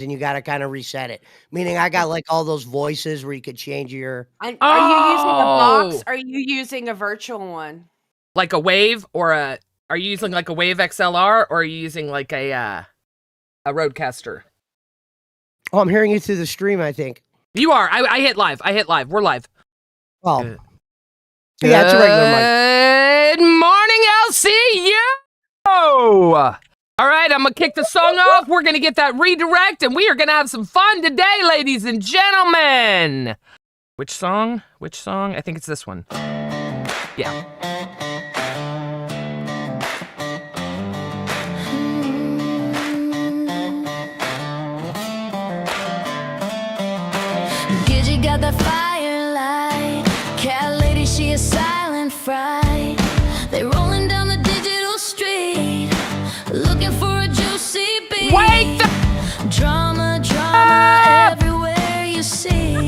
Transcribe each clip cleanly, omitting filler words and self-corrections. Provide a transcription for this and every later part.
and you gotta kinda reset it. Meaning I got, like, all those voices where you could change your And are you using a box, Oh! or are you using a virtual one? Like a Wave or a... Are you using like a Wave XLR, or are you using like a Rodecaster? Oh, I'm hearing you through the stream, I think. You are. I hit live. I hit live. We're live. Oh. Good. Yeah, it's a regular mic. Good morning, LCU! All right, I'm going to kick the song off. We're going to get that redirect, and we are going to have some fun today, ladies and gentlemen. Which song? Which song? I think it's this one. Yeah. Gidget got that firelight. Cat lady, she a silent fright. They rolling down the digital street, looking for a juicy beat. Wait! Drama, drama, everywhere you see.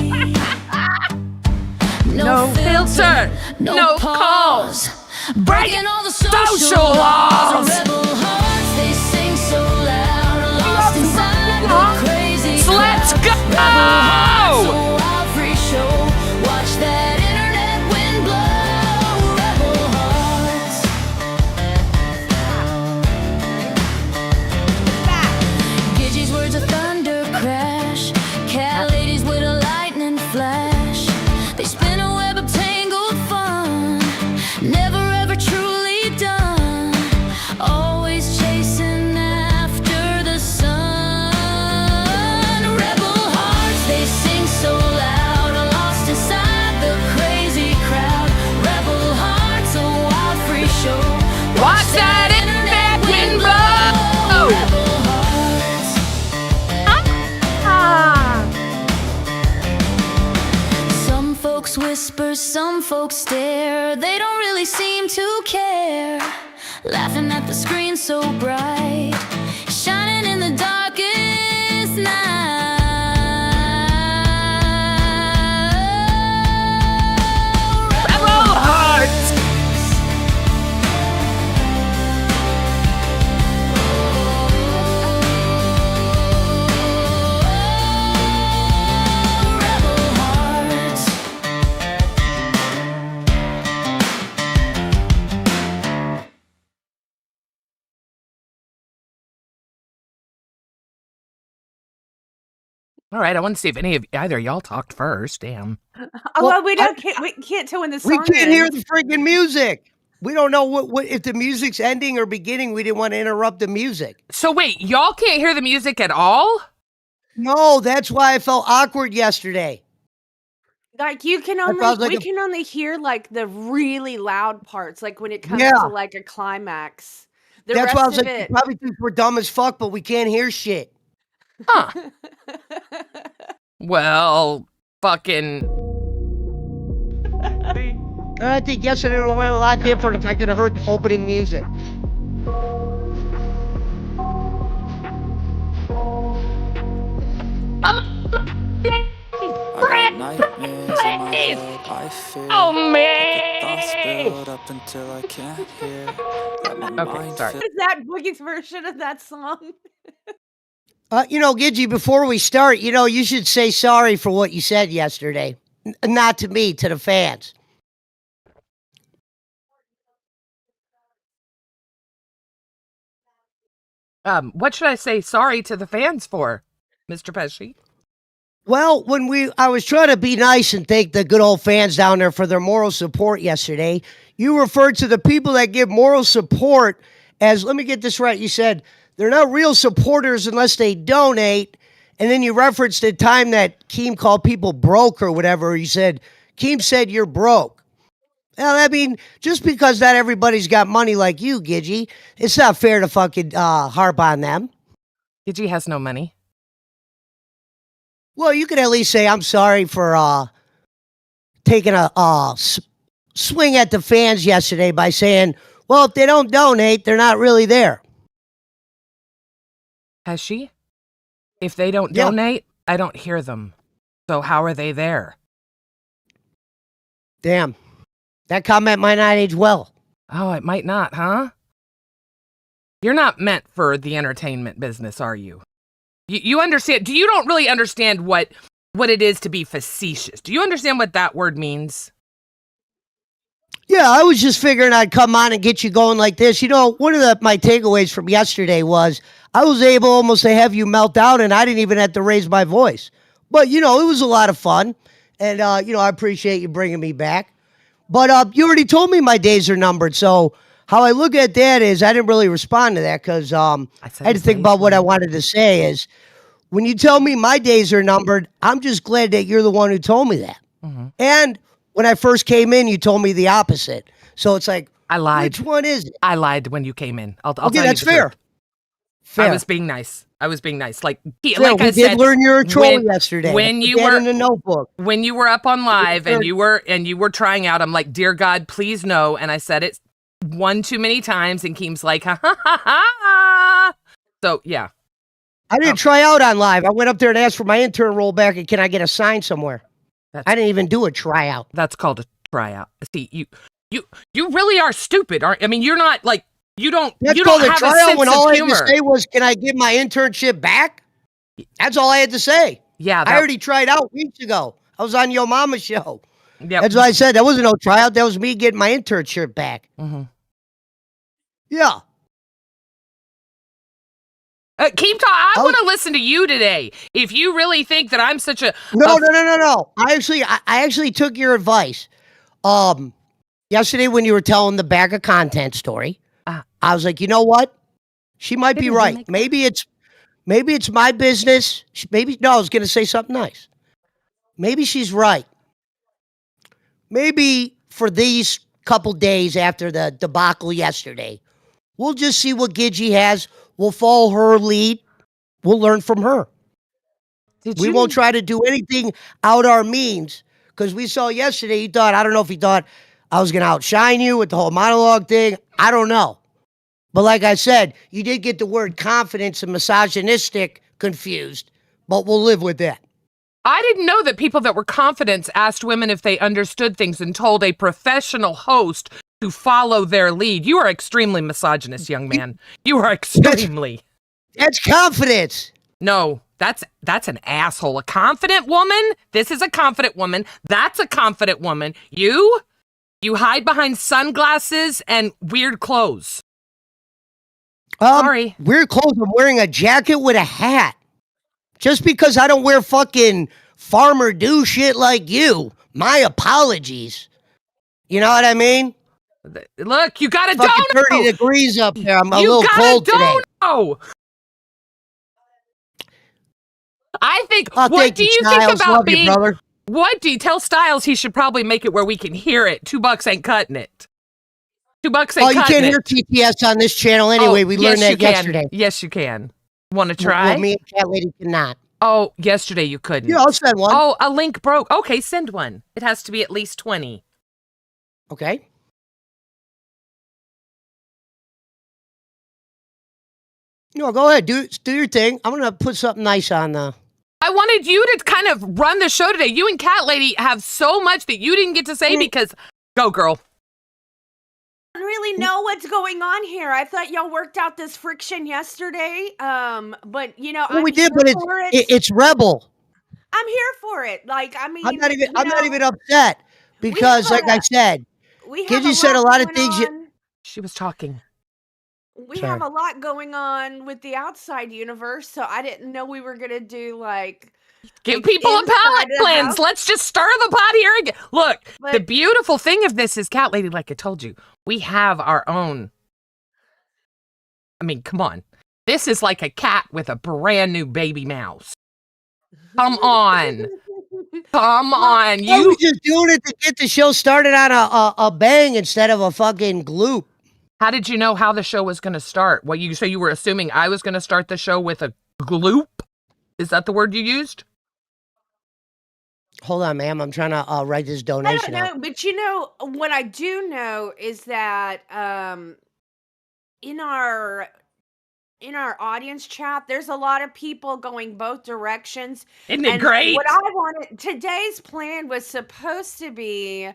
No filter, no calls, breaking all the social laws. Rebel hearts, they sing so loud, lost inside the crazy Let's crowd. go! Rebel hearts, a wild free show. Watch that internet wind blow. Rebel hearts. Gidget's words of thunder crash. Cat ladies with a lightning flash. They spin a web of tangled fun, never ever truly done. Always chasing after the sun. Rebel hearts, they sing so loud, lost inside the crazy crowd. Rebel hearts, a wild free show. Watch that internet wind blow. Rebel hearts. Some folks whisper, some folks stare. They don't really seem to care. Laughing at the screen so bright, shining in the darkest night. Rebel hearts. Rebel hearts. All right, I want to see if either of y'all talked first. Damn. Well, we can't tell when the We song can't hear ends. the freaking music. We don't know what if the music's ending or beginning. We didn't want to interrupt the music. So wait, y'all can't hear the music at all? No, that's why I felt awkward yesterday. Like you can sounds only like we a- can only hear like the really loud parts, like when it comes Yeah. to like a climax. The That's rest why I was of like, you it. probably think we're dumb as fuck, but we can't hear shit. Huh. Well, fucking... I think yesterday went a lot different if I could have heard the opening music. I got nightmares in my head, I fear Oh, the thoughts man! build up until I can't hear. Let my mind sorry. fill. Is that Boogie's version of that song? Gidgey, before we start, you should say sorry for what you said yesterday. Not to me, to the fans. What should I say sorry to the fans for, Mr. Pesci? Well, I was trying to be nice and thank the good old fans down there for their moral support yesterday. You referred to the people that give moral support as, let me get this right, you said, they're not real supporters unless they donate. And then you referenced the time that Keem called people broke or whatever. You said, Keem said you're broke. Well, I mean, just because not everybody's got money like you, Gidgey, it's not fair to fucking harp on them. Gidgey has no money. Well, you could at least say, I'm sorry for taking a swing at the fans yesterday by saying, well, if they don't donate, they're not really there. Has she? If they don't Yeah. donate, I don't hear them. So how are they there? Damn. That comment might not age well. Oh, it might not, huh? You're not meant for the entertainment business, are you? You understand? You don't really understand what it is to be facetious. Do you understand what that word means? Yeah, I was just figuring I'd come on and get you going like this. You know, one of my takeaways from yesterday was I was able almost to have you melt down, and I didn't even have to raise my voice. But, you know, it was a lot of fun. And, you know, I appreciate you bringing me back. But you already told me my days are numbered. So how I look at that is I didn't really respond to that because I had to think about what I wanted to say is when you tell me my days are numbered, I'm just glad that you're the one who told me that. Mm-hmm. And when I first came in, you told me the opposite. So it's like, I lied. which one is it? I lied when you came in. I'll tell you that's the fair. truth. Fair. I was being nice. Like Fair. I We said, did learn you're a troll yesterday. When Put you that were in the notebook. when you were up on live and you were trying out, I'm like, dear God, please no. And I said it one too many times, and Keem's like, ha ha ha ha. So yeah. I didn't try out on live. I went up there and asked for my intern roll back and can I get a sign somewhere? I didn't even do a tryout. That's called a tryout. See, you really are stupid, aren't? I mean, you're not like you don't. That's you called don't a have tryout a sense when all of I humor. had to say was, can I get my internship back? That's all I had to say. Yeah, I already tried out weeks ago. I was on Yo Mama's show. Yeah, That's what I said. That wasn't no tryout. That was me getting my internship back. Mm-hmm. Yeah. Keep talking. I want to listen to you today. If you really think that I'm such a No. I actually took your advice. Yesterday when you were telling the bag of content story, I was like, you know what? She might be right. Maybe it's my business. I was going to say something nice. Maybe she's right. Maybe for these couple days after the debacle yesterday, we'll just see what Gidgey has. We'll follow her lead. We'll learn from her. We won't try to do anything out our means because we saw yesterday. I don't know if he thought I was going to outshine you with the whole monologue thing. I don't know. But like I said, you did get the word confidence and misogynistic confused, but we'll live with that. I didn't know that people that were confident asked women if they understood things and told a professional host to follow their lead. You are extremely misogynist, young man. You are extremely. That's confidence. No, that's an asshole. A confident woman? This is a confident woman. That's a confident woman. You hide behind sunglasses and weird clothes. Sorry. Weird clothes. I'm wearing a jacket with a hat. Just because I don't wear fucking farmer do shit like you. My apologies. You know what I mean? Look, you got a fucking dono. 30 degrees up there. I'm a little cold today. I think. Oh, what do you Styles. think about Love being? You, brother. What do you tell Styles? He should probably make it where we can hear it. $2 ain't cutting it. $2 ain't cutting it. Oh, you can't hear TTS on this channel anyway. We learned that yesterday. Yes, you can. Want to try? Well, me and Cat Lady cannot. Oh, yesterday you couldn't. Yeah, I'll send one. Oh, a link broke. Okay, send one. It has to be at least 20. Okay. No, go ahead. Do your thing. I'm going to put something nice on the... I wanted you to kind of run the show today. You and Cat Lady have so much that you didn't get to say because... Go, girl. I don't really know what's going on here. I thought y'all worked out this friction yesterday. But you know, well, we did, but it's Rebel. I'm here for it. Like, I mean, I'm not even upset because, like I said, Gidgey said a lot of things. She was talking. We have a lot going on with the outside universe, so I didn't know we were gonna do like give people a palate cleanse. Let's just stir the pot here again. Look, the beautiful thing of this is, Cat Lady, like I told you, we have our own. I mean, come on. This is like a cat with a brand new baby mouse. Come on. Come on. You were just doing it to get the show started on a bang instead of a fucking gloop. How did you know how the show was going to start? Well, you were assuming I was going to start the show with a gloop? Is that the word you used? Hold on, ma'am. I'm trying to write this donation. I don't know, but you know what I do know is that in our audience chat, there's a lot of people going both directions. Isn't it great? What I wanted, today's plan was supposed to be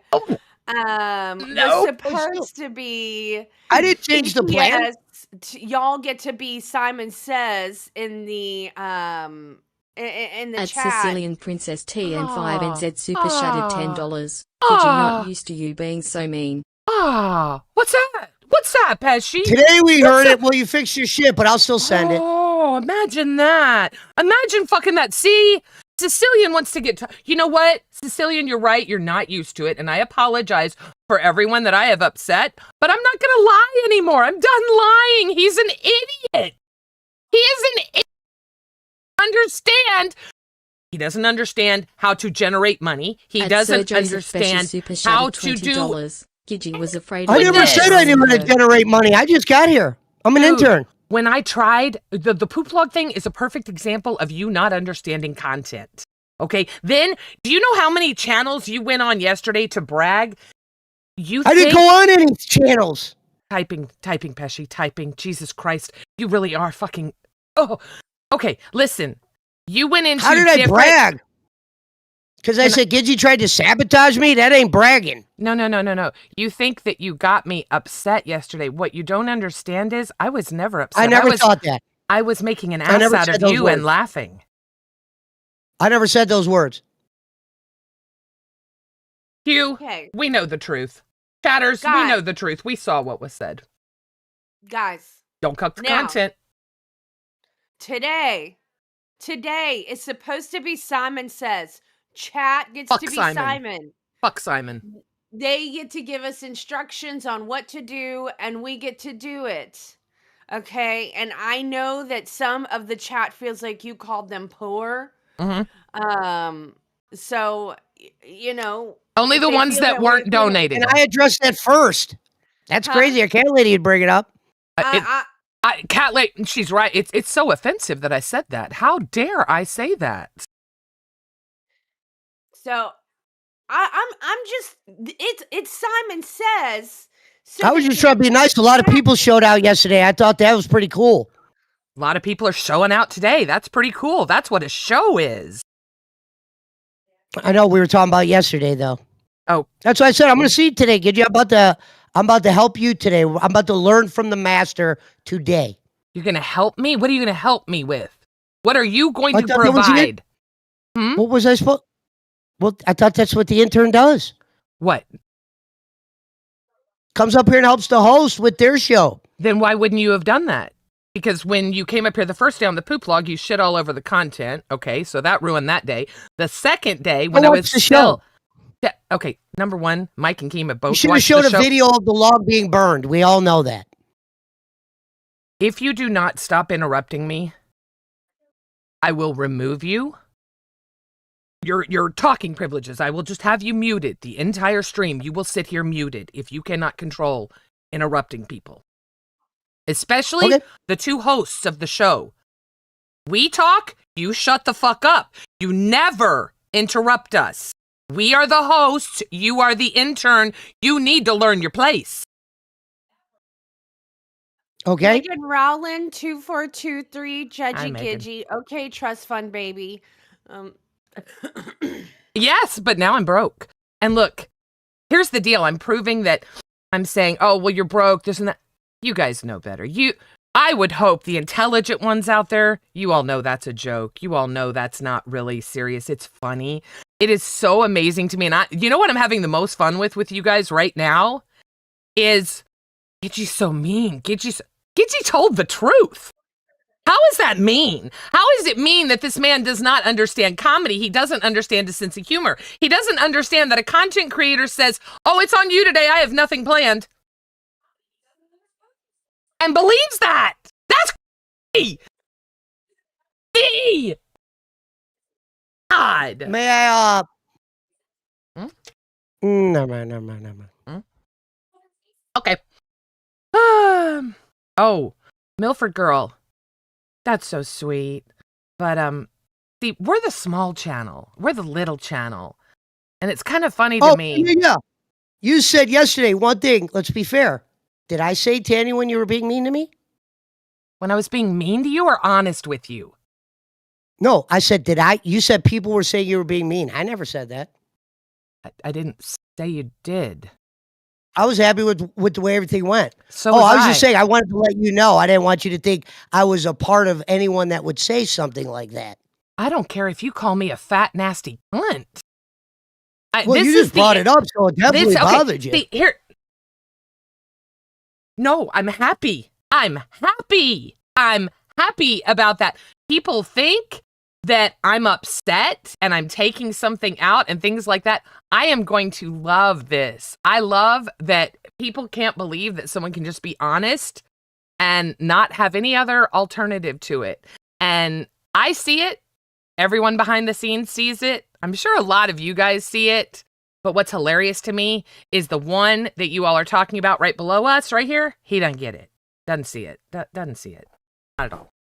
was Nope. supposed to be I didn't change the plan. PPS. Y'all get to be Simon Says in the in the At chat. Sicilian Princess T and 5 Ah. NZ Super Shattered $10. Ah. Gigi, not used to you being so mean. What's that? What's that, Pesci? Today we heard it. Well, you fixed your shit, but I'll still send it. Oh, imagine that. Imagine fucking that. See, Sicilian wants to get. You know what? Sicilian, you're right. You're not used to it. And I apologize for everyone that I have upset, but I'm not going to lie anymore. I'm done lying. He's an idiot. He is an idiot. Understand. He doesn't understand how to generate money. He At doesn't Sir Joseph Pesci understand Super how Shattered to do. $20. Gigi was afraid. I of never Goodness. said I knew how to generate money. I just got here. I'm an Dude, intern. When I tried, the poop log thing is a perfect example of you not understanding content. Okay, then do you know how many channels you went on yesterday to brag? I didn't go on any channels. Typing, Pesci, typing. Jesus Christ, you really are fucking. Oh, okay. Listen, you went into. How did I brag? Because I said Gidgy tried to sabotage me? That ain't bragging. No. You think that you got me upset yesterday. What you don't understand is I was never upset. I never thought that. I was making an I ass never out said of those you words. and laughing. I never said those words. Hugh, Okay, we know the truth. Chatters, we Guys. know the truth. We saw what was said. guys. Don't cut the Now. content. Today is supposed to be Simon Says. Chat gets Fuck to be Simon. Simon. Fuck Simon. They get to give us instructions on what to do, and we get to do it. Okay, and I know that some of the chat feels like you called them poor. So you know, Only if the they ones feel that way, weren't feel it. donating. And I addressed that first. That's Huh? crazy. I can't let you bring it up. Cat Lake, she's right. It's so offensive that I said that. How dare I say that? So I'm just it's Simon Says. So I was just trying to be nice. A lot of people showed out yesterday. I thought that was pretty cool. A lot of people are showing out today. That's pretty cool. That's what a show is. I know we were talking about yesterday, though. Oh. That's what I said. I'm going to see you today. Gidgy. I'm about to help you today. I'm about to learn from the master today. You're going to help me? What are you going to help me with? What are you going I to thought that was it. provide? What was I supposed? Well, I thought that's what the intern does. What? Comes up here and helps the host with their show. Then why wouldn't you have done that? Because when you came up here the first day on the poop log, you shit all over the content. Okay, so that ruined that day. The second day, when I was watched the still... show. Yeah, okay, number one, Mike and Kima You both should have watched showed the a show. video of the log being burned. We all know that. If you do not stop interrupting me, I will remove you. Your talking privileges, I will just have you muted. The entire stream, you will sit here muted if you cannot control interrupting people. Especially Okay. the two hosts of the show. We talk, you shut the fuck up. You never interrupt us. We are the hosts, you are the intern. You need to learn your place. Okay. Megan Rowland 2423 Hi, Judgy Megan. Gidgy. Okay, trust fund baby. Yes, but now I'm broke. And look, here's the deal. I'm proving that I'm saying, oh, well, you're broke, this and that. You guys know better. I would hope the intelligent ones out there, you all know that's a joke. You all know that's not really serious. It's funny. It is so amazing to me. And you know what I'm having the most fun with you guys right now? Is Gidgy's so mean. Gidgy told the truth. How is that mean? How is it mean that this man does not understand comedy? He doesn't understand a sense of humor. He doesn't understand that a content creator says, oh, it's on you today. I have nothing planned. And believes that. That's crazy. God. May I, Hmm? Never mind. Okay. Oh, Milford girl. That's so sweet. But, see, we're the small channel. We're the little channel. And it's kind of funny to me. Yeah. You said yesterday one thing. Let's be fair. Did I say to anyone you were being mean to me? When I was being mean to you or honest with you? No, I said, you said people were saying you were being mean. I never said that. I didn't Say you did. I was happy with the way everything went. So I was was just saying, I wanted to let you know. I didn't want you to think I was a part of anyone that would say something like that. I don't care if you call me a fat, nasty cunt. Well, you just brought it up, so it definitely bothered you. Here. No, I'm happy. I'm happy. I'm happy about that. People think that I'm upset and I'm taking something out and things like that. I am going to love this. I love that people can't believe that someone can just be honest and not have any other alternative to it. And I see it. Everyone behind the scenes sees it. I'm sure a lot of you guys see it. But what's hilarious to me is the one that you all are talking about right below us, right here. He doesn't get it. Doesn't see it. Doesn't see it. Not at all.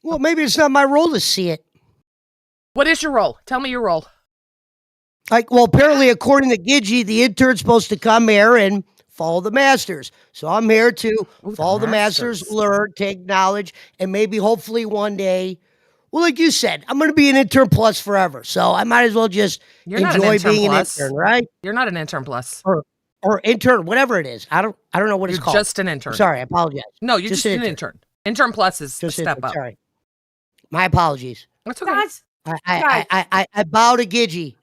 Well, maybe it's not my role to see it. What is your role? Tell me your role. Apparently, according to Gidgey, the intern's supposed to come here and follow the masters. So I'm here to follow the masters, learn, take knowledge, and maybe hopefully one day, well, like you said, I'm going to be an intern plus forever. So I might as well just enjoy being an intern, right? You're not an intern plus. Or intern, whatever it is. I don't know what it's called. You're just an intern. Sorry, I apologize. No, you're just an intern. Intern plus is a step up. Sorry. My apologies. That's okay. I bow to Gidgey.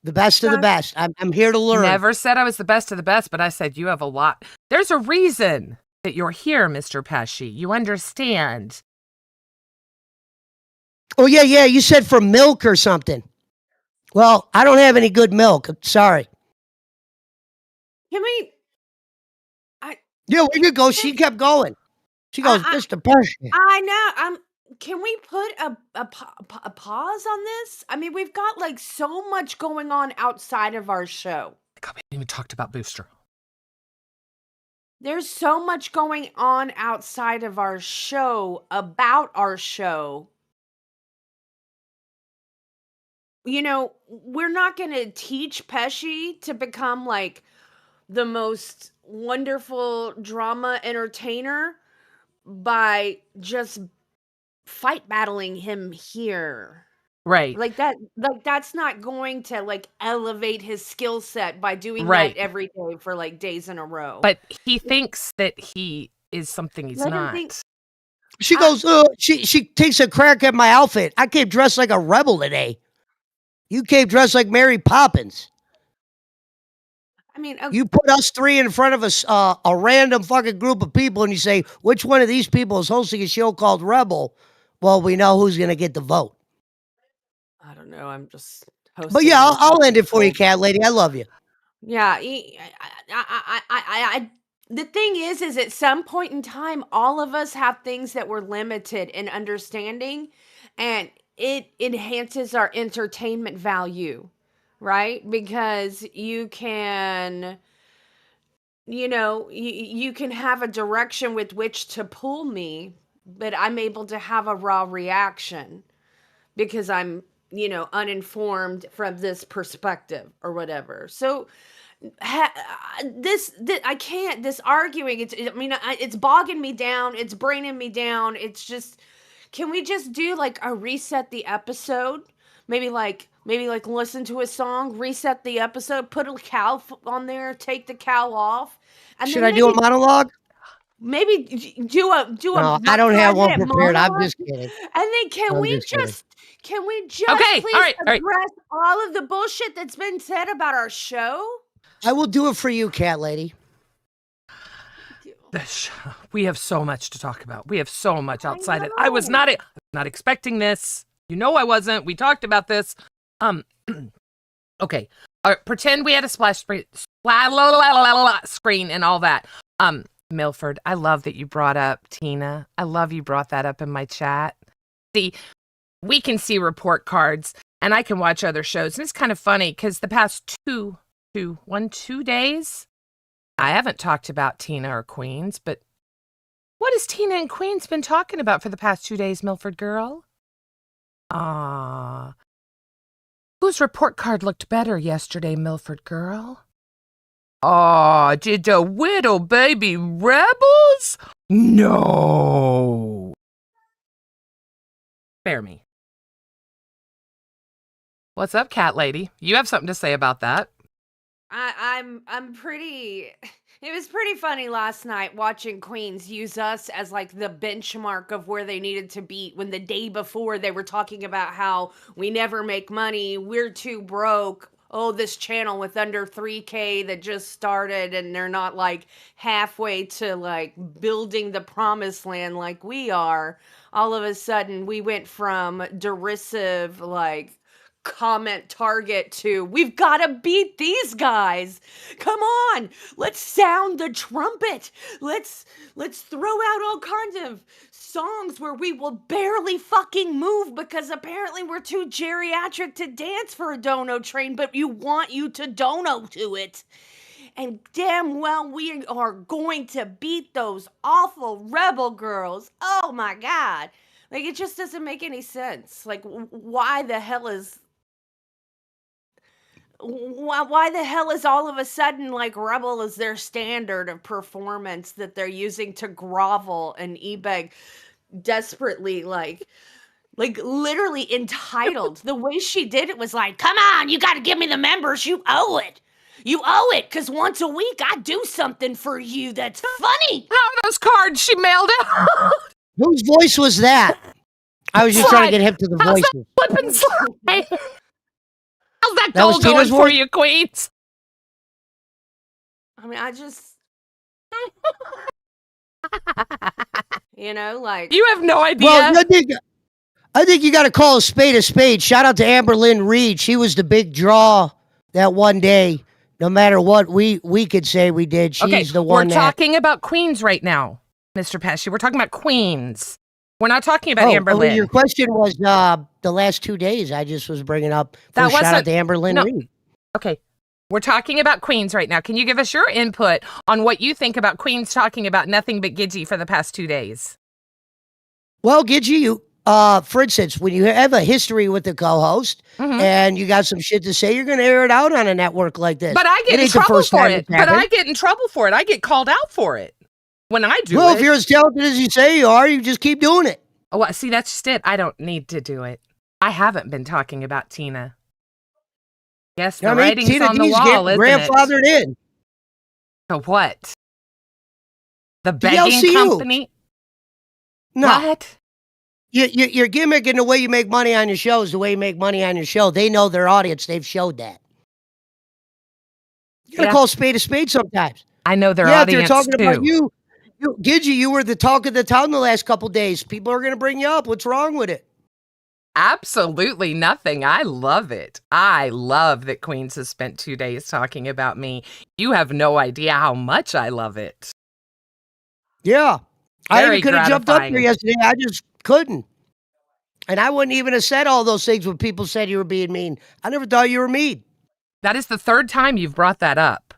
The best of the best. I'm here to learn. Never said I was the best of the best, but I said you have a lot. There's a reason that you're here, Mr. Pesci. You understand. Oh, yeah. You said for milk or something. Well, I don't have any good milk. Sorry. Can we? Yeah, we could go. She kept going. She goes, Mr. Pesci. I know. Can we put a pause on this? I mean, we've got like so much going on outside of our show. God, we haven't even talked about Booster. There's so much going on outside of our show, about our show. You know, we're not going to teach Pesci to become like the most wonderful drama entertainer by just fight battling him here. Right. Like that's not going to like elevate his skill set by doing Right. that every day for like days in a row. But he thinks that he is something he's not. She goes, she takes a crack at my outfit. I came dressed like a rebel today. You came dressed like Mary Poppins. I mean, you put us three in front of a random fucking group of people and you say, which one of these people is hosting a show called Rebel? Well, we know who's going to get the vote. I don't know. I'm just hosting. But yeah, I'll end it for you, cat lady. I love you. Yeah. The thing is at some point in time, all of us have things that we're limited in understanding, and it enhances our entertainment value, right? Because you can, you can have a direction with which to pull me, but I'm able to have a raw reaction because I'm, uninformed from this perspective or whatever. So I can't, this arguing, it's bogging me down. It's braining me down. It's just, can we just do like a reset the episode? Maybe like listen to a song, reset the episode, put a cow on there, take the cow off. And should I do a monologue? Maybe do a. No, I don't have one prepared. I'm just kidding. And then can we just okay, please all right. address all of the bullshit that's been said about our show? I will do it for you, cat lady. We have so much to talk about. We have so much outside it. I was not expecting this. I wasn't. We talked about this. Okay. Pretend we had a splash screen and all that. Milford, I love that you brought up Tina. I love you brought that up in my chat. See, we can see report cards and I can watch other shows. And it's kind of funny because the past 2 days, I haven't talked about Tina or Queens, but what has Tina and Queens been talking about for the past 2 days, Milford girl? Whose report card looked better yesterday, Milford girl? Did the Whittle Baby Rebels? No. Spare me. What's up, cat lady? You have something to say about that? I'm pretty. It was pretty funny last night watching Queens use us as like the benchmark of where they needed to be when the day before they were talking about how we never make money, we're too broke. Oh, this channel with under 3K that just started and they're not like halfway to like building the promised land like we are. All of a sudden, we went from derisive, like comment target to we've got to beat these guys. Come on, let's sound the trumpet. Let's throw out all kinds of songs where we will barely fucking move because apparently we're too geriatric to dance for a dono train, but you want you to dono to it. And damn well we are going to beat those awful rebel girls. Oh my god. Like, it just doesn't make any sense. Like, why the hell is all of a sudden like Rebel is their standard of performance that they're using to grovel and ebeg desperately, like literally entitled. The way she did it was like, come on, you got to give me the members. You owe it. You owe it, because once a week I do something for you that's funny. How are those cards she mailed out? Whose voice was that? I was just trying to get hip to the How's voices. that flip and slide? How's that That was goal going Tina's for voice? you, Queens? I mean, I just, like, You have no idea. Well, I think you got to call a spade a spade. Shout out to Amber Lynn Reed. She was the big draw that one day. No matter what we could say we did, she's the one we're talking about Queens right now, Mr. Pesci. We're talking about Queens. We're not talking about Amber Lynn. Your question was the last 2 days. I just was bringing up. That Shout out wasn't- to Amber Lynn no. Reed. Okay. We're talking about Queens right now. Can you give us your input on what you think about Queens talking about nothing but Gidgey for the past 2 days? Well, Gidgey, you, for instance, when you have a history with the co-host and you got some shit to say, you're going to air it out on a network like this. But I get in ain't the trouble first for time it. it's But happened. I get in trouble for it. I get called out for it when I do Well, it. if you're as talented as you say you are, you just keep doing it. Oh, well, see, that's just it. I don't need to do it. I haven't been talking about Tina. Yes, the writing's Tina on the D's wall, isn't grandfathered it? in. So what? The begging LCU. company? No, What? your gimmick and the way you make money on your show is the way you make money on your show. They know their audience. They've showed that. You got to call a spade sometimes. I know their If audience they're talking too. about you, Gidgey, you were the talk of the town the last couple days. People are going to bring you up. What's wrong with it? Absolutely nothing. I love it. I love that Queens has spent 2 days talking about me. You have no idea how much I love it. Yeah. I Very even could have jumped up gratifying. there yesterday. I just couldn't. And I wouldn't even have said all those things when people said you were being mean. I never thought you were mean. That is the third time you've brought that up.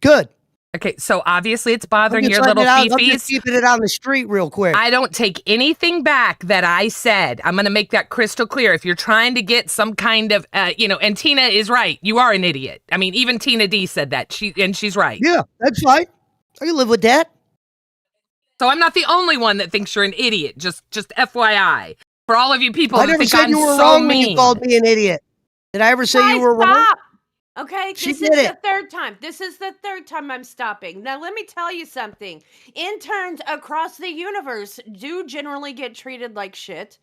Good. Okay, so obviously it's I'm bothering just your letting little it out. I'm just fifis. keeping it on the street real quick. I don't take anything back that I said. I'm going to make that crystal clear. If you're trying to get some kind of, and Tina is right. You are an idiot. I mean, even Tina D said that. She's right. Yeah, that's fine. I can live with that. So I'm not the only one that thinks you're an idiot. Just FYI. For all of you people I that never think said I'm you were so wrong when mean. you called me an idiot. Did I ever say you guys, were wrong? stop. Okay, She this is did the it. third time. This is the third time I'm stopping. Now, let me tell you something. Interns across the universe do generally get treated like shit.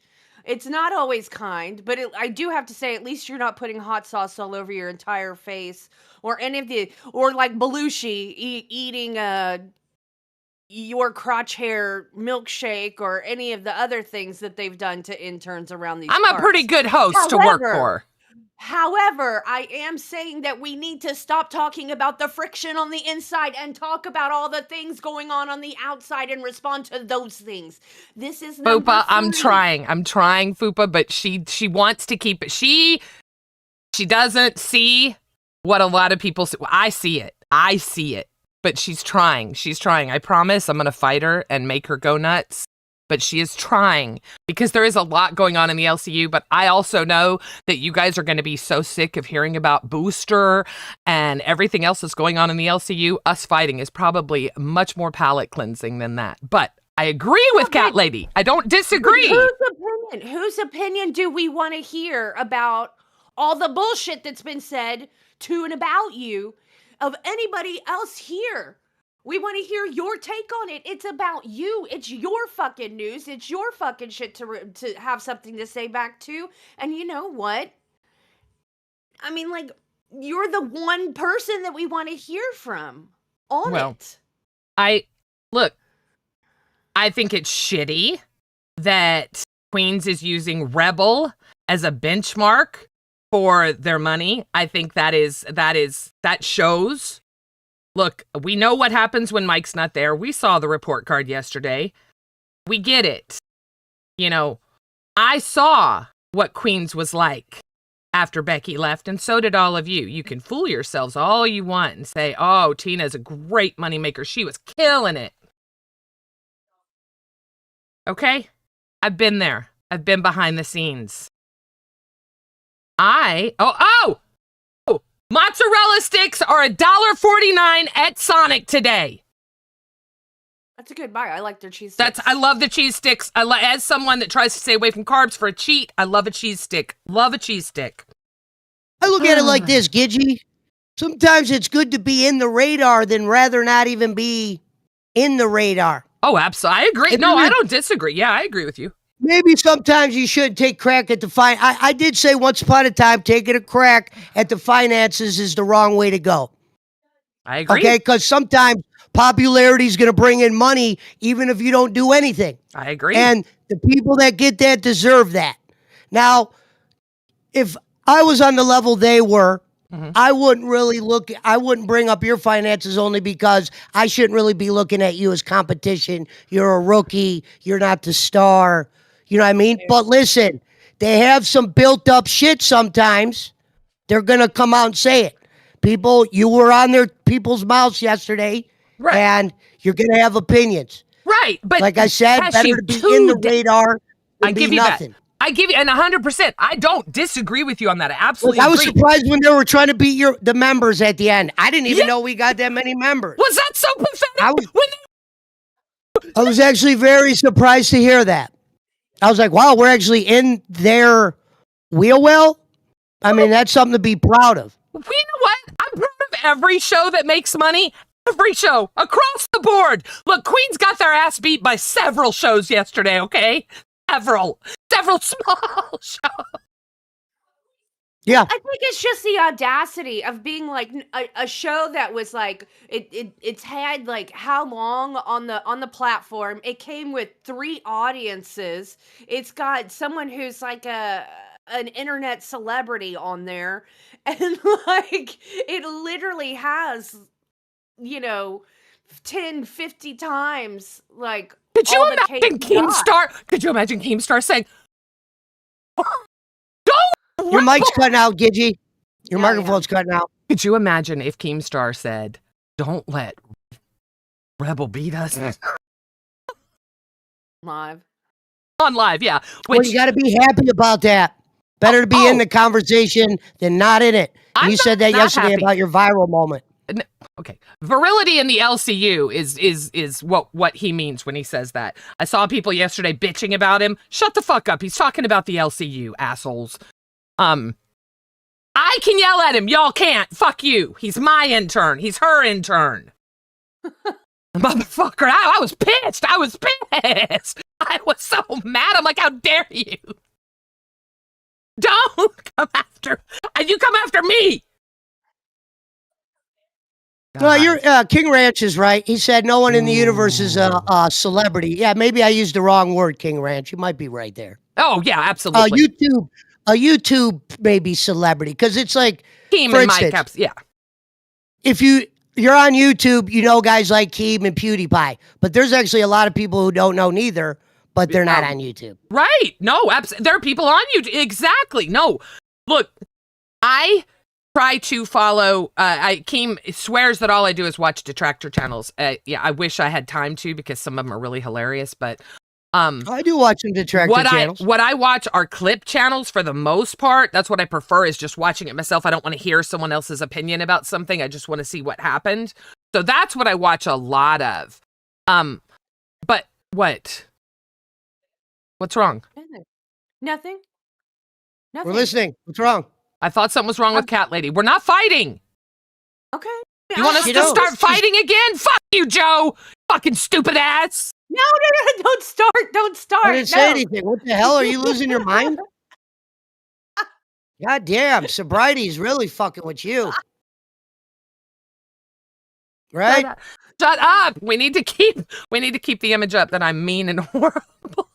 It's not always kind, but I do have to say, at least you're not putting hot sauce all over your entire face, or any of or like Belushi eating your crotch hair milkshake, or any of the other things that they've done to interns around these I'm a parts. pretty good host to work However, for. However, I am saying that we need to stop talking about the friction on the inside and talk about all the things going on the outside and respond to those things. This is number Fupa, I'm 3. trying, Fupa, but she wants to keep it. She doesn't see what a lot of people see. I see it, but she's trying. I promise I'm going to fight her and make her go nuts. But she is trying, because there is a lot going on in the LCU. But I also know that you guys are going to be so sick of hearing about Booster and everything else that's going on in the LCU. Us fighting is probably much more palate cleansing than that. But I agree with Cat Lady. I don't disagree. Whose opinion do we want to hear about all the bullshit that's been said to and about you of anybody else here. We want to hear your take on it. It's about you. It's your fucking news. It's your fucking shit to have something to say back to. And you know what? I mean, like, you're the one person that we want to hear from on it. I think it's shitty that Queens is using Rebel as a benchmark for their money. I think that shows. Look, we know what happens when Mike's not there. We saw the report card yesterday. We get it. You know, I saw what Queens was like after Becky left, and so did all of you. You can fool yourselves all you want and say, oh, Tina's a great moneymaker. She was killing it. Okay? I've been there. I've been behind the scenes. Mozzarella sticks are $1.49 at Sonic today. That's a good buy. I like their cheese sticks. I love the cheese sticks. As someone that tries to stay away from carbs for a cheat, I love a cheese stick. Love a cheese stick. I look at it like this, Gidgy. Sometimes it's good to be in the radar than rather not even be in the radar. Oh, absolutely. I agree. No, I don't disagree. Yeah, I agree with you. Maybe sometimes you should take crack at the I did say once upon a time, taking a crack at the finances is the wrong way to go. I agree. Okay, because sometimes popularity is going to bring in money even if you don't do anything. I agree. And the people that get that deserve that. Now, if I was on the level they were, I wouldn't bring up your finances only because I shouldn't really be looking at you as competition. You're a rookie. You're not the star. You know what I mean? But listen, they have some built up shit sometimes. They're going to come out and say it. People, you were on their people's mouths yesterday, right, and you're going to have opinions. Right. But like I said, better to be in the radar than be nothing. I give you, and 100%, I don't disagree with you on that. I absolutely I was agree. surprised when they were trying to beat the members at the end. I didn't even know we got that many members. Was that so pathetic? I was actually very surprised to hear that. I was like, wow, we're actually in their wheel well? I mean, that's something to be proud of. You know what? I'm proud of every show that makes money. Every show. Across the board. Look, Queens got their ass beat by several shows yesterday, okay? Several small shows. Yeah. I think it's just the audacity of being like a show that was like it's had like how long on the platform. It came with 3 audiences. It's got someone who's like an internet celebrity on there, and like it literally has, 10, 50 times like. Could you imagine Keemstar? Could you imagine Keemstar saying, "Don't"? Your mic's cutting out, Gidgy. Your microphone's cutting out. Could you imagine if Keemstar said, "Don't let Rebel beat us"? Live. On live, yeah. Well, you got to be happy about that. Better to be in the conversation than not in it. And you said that yesterday about your viral moment. Okay, virility in the LCU is what he means when he says that. I saw people yesterday bitching about him. Shut the fuck up. He's talking about the LCU, assholes. I can yell at him. Y'all can't. Fuck you. He's my intern. He's her intern. Motherfucker. I was pissed. I was so mad. I'm like, how dare you? Don't come after. You come after me. Well, King Ranch is right. He said no one in the universe is a celebrity. Yeah, maybe I used the wrong word, King Ranch. You might be right there. Oh, yeah, absolutely. YouTube maybe celebrity, because it's like, Keem for and instance, Mike Caps, yeah. If you're on YouTube, you know guys like Keem and PewDiePie, but there's actually a lot of people who don't know neither, but they're not on YouTube. Right. No, there are people on YouTube. Exactly. No. Look, I try to follow, Keem swears that all I do is watch detractor channels. Yeah, I wish I had time to, because some of them are really hilarious, but I do watch some detractor channels. What I watch are clip channels for the most part. That's what I prefer, is just watching it myself. I don't want to hear someone else's opinion about something. I just want to see what happened. So that's what I watch a lot of. But what? What's wrong? Nothing. We're listening. What's wrong? I thought something was wrong with Cat Lady. We're not fighting. Okay. You want us She to knows. start fighting again? Fuck you, Joe. Fucking stupid ass. No, don't start. Don't start. I didn't say anything. What the hell? Are you losing your mind? God damn, sobriety's really fucking with you. Right? Shut up. We need to keep the image up that I'm mean and horrible.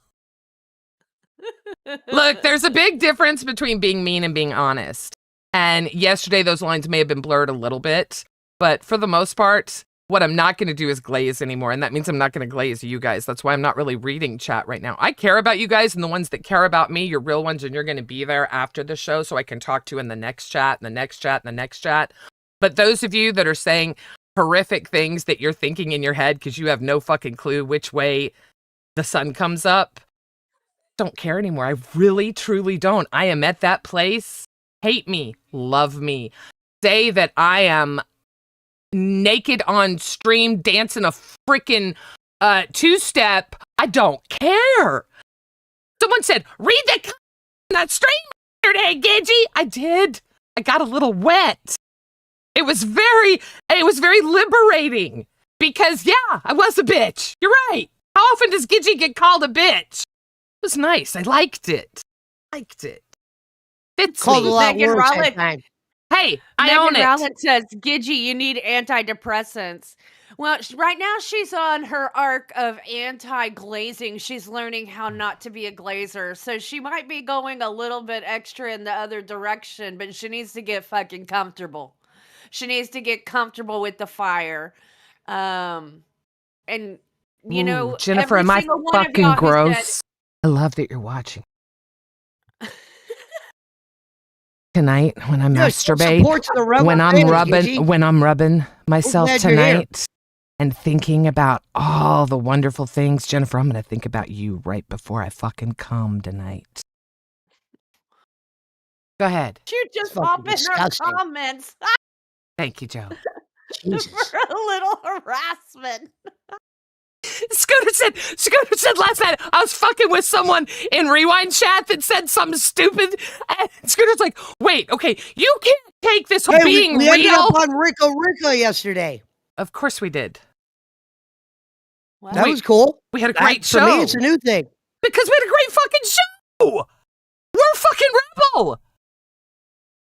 Look, there's a big difference between being mean and being honest. And yesterday those lines may have been blurred a little bit, but for the most part, what I'm not going to do is glaze anymore, and that means I'm not going to glaze you guys. That's why I'm not really reading chat right now. I care about you guys, and the ones that care about me, you're real ones, and you're going to be there after the show so I can talk to you in the next chat, and the next chat, and the next chat. But those of you that are saying horrific things that you're thinking in your head because you have no fucking clue which way the sun comes up, don't care anymore. I really, truly don't. I am at that place. Hate me, love me. Say that I am naked on stream dancing a freaking two-step. I don't care. Someone said, read that stream yesterday, Gidgy. I did. I got a little wet. It was very liberating because, yeah, I was a bitch. You're right. How often does Gidgy get called a bitch? It was nice. I liked it. Fits Called me. a lot Megan worse that Rowland. time. Hey, I own Megan it. Rowland says, Gidgy, you need antidepressants. Well, right now she's on her arc of anti-glazing. She's learning how not to be a glazer. So she might be going a little bit extra in the other direction, but she needs to get fucking comfortable. She needs to get comfortable with the fire. And, you know, Jennifer, every am I single one of fucking y'all has gross? I love that you're watching. Tonight, when I Yeah, show masturbate, support to the rebel when I'm fans, rubbing, Gidgy. when I'm rubbing myself glad you're here. tonight, and thinking about all the wonderful things, Jennifer, I'm gonna think about you right before I fucking come tonight. Go ahead. You just Fucking pop in her disgusting. comments Thank you, Joe. Jesus. for a little harassment. Scooter said last night I was fucking with someone in Rewind chat that said something stupid. And Scooter's like, wait, okay, you can't take this Hey, being we ended real. up on Rico yesterday. Of course we did. Well, That was cool. We had a great For show. me, it's a new thing. Because we had a great fucking show. We're fucking rebel.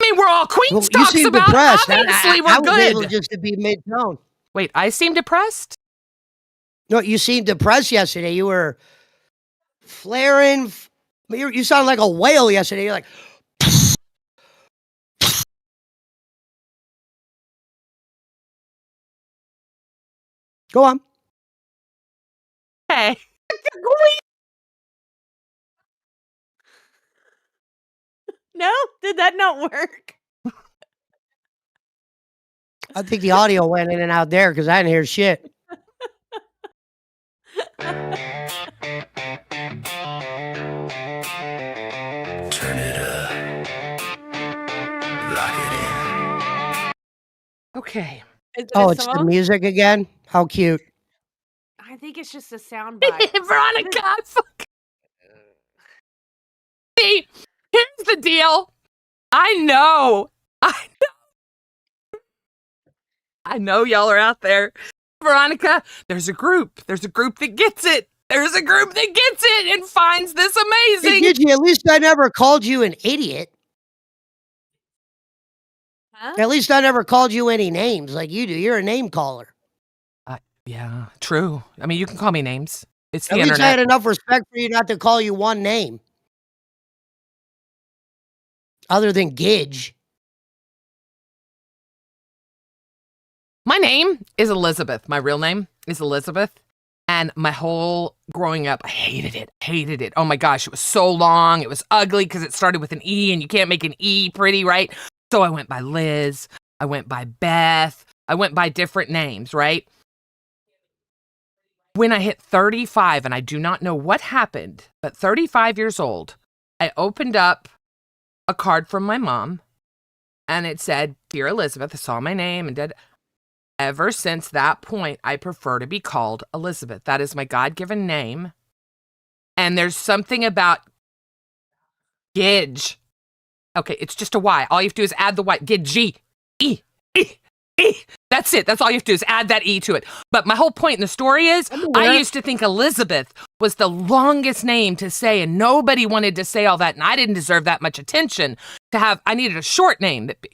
I mean, we're all Queen Well, you stocks seem about. depressed. Obviously, I we're was able good. just to be mid-tone. Wait, I seem depressed? No, you seemed depressed yesterday. You were flaring. You sounded like a whale yesterday. You're like, go on. Hey. no, did that not work? I think the audio went in and out there because I didn't hear shit. Turn it up. Lock it in. Okay. Is it Oh, a it's the song? music again? How cute. I think it's just a sound bite. Veronica, I fuck. See, here's the deal. I know y'all are out there. Veronica, there's a group that gets it. There's a group that gets it and finds this Hey, amazing. Gidgy, at least I never called you an idiot. Huh? At least I never called you any names like you do. You're a name caller. Yeah, true. I mean, you can call me names. It's the At least I had internet. enough respect for you not to call you one name. Other than Gidge. My name is Elizabeth. My real name is Elizabeth. And my whole growing up, I hated it. Oh my gosh, it was so long. It was ugly because it started with an E and you can't make an E pretty, right? So I went by Liz. I went by Beth. I went by different names, right? When I hit 35, and I do not know what happened, but 35 years old, I opened up a card from my mom and it said, Dear Elizabeth, I saw my name and did. Ever since that point, I prefer to be called Elizabeth. That is my God-given name. And there's something about Gidge. Okay, it's just a Y. All you have to do is add the Y. Gidgy. E. E. E. That's it. That's all you have to do is add that E to it. But my whole point in the story is I used to think Elizabeth was the longest name to say, and nobody wanted to say all that, and I didn't deserve that much attention to have. I needed a short name. That.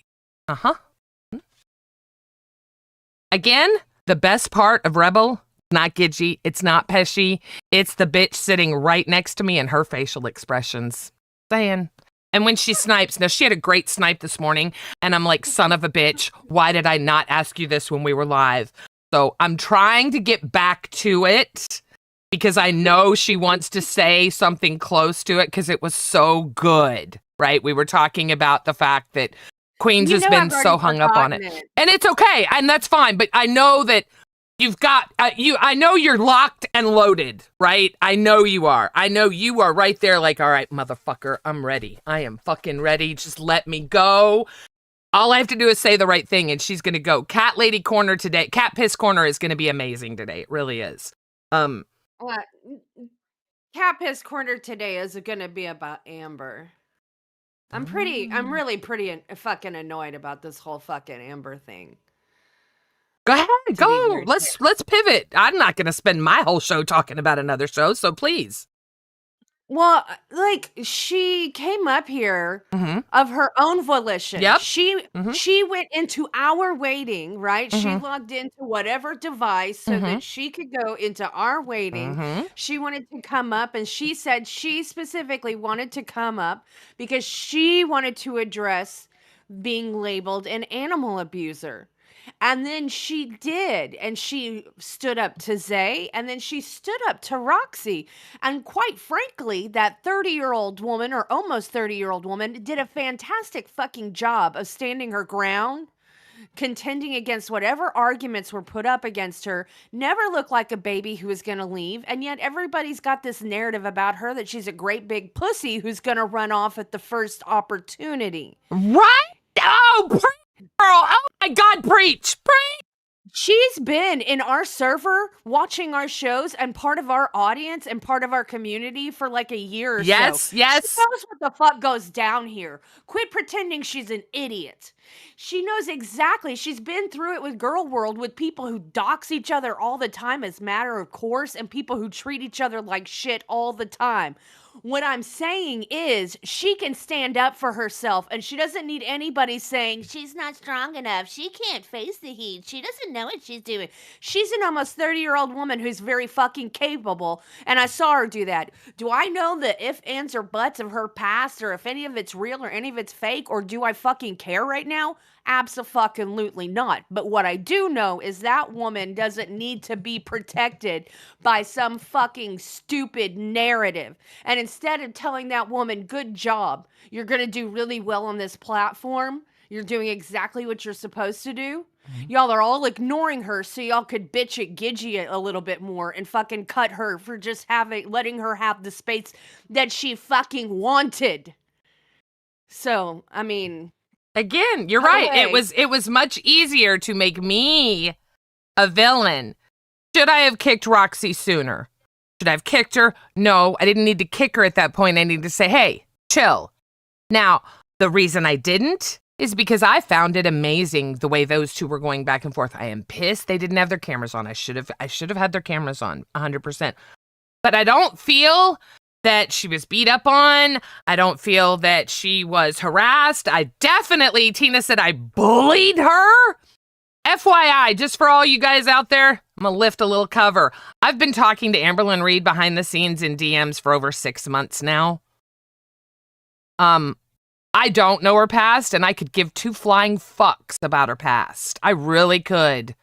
Again, the best part of Rebel, not Gidgy, it's not Pesci, it's the bitch sitting right next to me and her facial expressions. Saying. And when she snipes, now she had a great snipe this morning, and I'm like, son of a bitch, why did I not ask you this when we were live? So I'm trying to get back to it because I know she wants to say something close to it because it was so good, right? We were talking about the fact that Queens has been so hung up on it. And it's okay, and that's fine, but I know that you've got, I know you're locked and loaded, right? I know you are. I know you are right there like, all right, motherfucker, I'm ready. I am fucking ready. Just let me go. All I have to do is say the right thing, and she's going to go. Cat Lady Corner today, Cat Piss Corner is going to be amazing today. It really is. Cat Piss Corner today is going to be about Amber. I'm really pretty fucking annoyed about this whole fucking Amber thing. Go ahead, go. Let's pivot. I'm not going to spend my whole show talking about another show, so please. Well, like, she came up here of her own volition. Yep. She went into our waiting, right? She logged into whatever device so that she could go into our waiting. She wanted to come up, and she said she specifically wanted to come up because she wanted to address being labeled an animal abuser. And then she did, and she stood up to Zay, and then she stood up to Roxy. And quite frankly, that 30-year-old woman, or almost 30-year-old woman, did a fantastic fucking job of standing her ground, contending against whatever arguments were put up against her, never looked like a baby who was going to leave, and yet everybody's got this narrative about her that she's a great big pussy who's going to run off at the first opportunity. Right? Oh, girl. Oh my God, preach. She's been in our server watching our shows and part of our audience and part of our community for like a year or so. Yes. She knows what the fuck goes down here. Quit pretending she's an idiot. She knows exactly. She's been through it with Girl World with people who dox each other all the time as matter of course and people who treat each other like shit all the time. What I'm saying is she can stand up for herself and she doesn't need anybody saying she's not strong enough. She can't face the heat. She doesn't know what she's doing. She's an almost 30-year-old woman who's very fucking capable, and I saw her do that. Do I know the if, ands, or buts of her past, or if any of it's real or any of it's fake, or do I fucking care right now? Abso-fucking-lutely not. But what I do know is that woman doesn't need to be protected by some fucking stupid narrative. And instead of telling that woman, good job, you're going to do really well on this platform, you're doing exactly what you're supposed to do, y'all are all ignoring her so y'all could bitch at Gidgy a little bit more and fucking cut her for just letting her have the space that she fucking wanted. So, I mean... Again, you're right. It was much easier to make me a villain. Should I have kicked Roxy sooner? Should I have kicked her? No, I didn't need to kick her at that point. I needed to say, hey, chill. Now, the reason I didn't is because I found it amazing the way those two were going back and forth. I am pissed they didn't have their cameras on. I should have had their cameras on 100%. But I don't feel that she was beat up on. I don't feel that she was harassed. Tina said I bullied her. FYI, just for all you guys out there, I'm going to lift a little cover. I've been talking to Amberlynn Reed behind the scenes in DMs for over 6 months now. I don't know her past, and I could give 2 flying fucks about her past. I really could.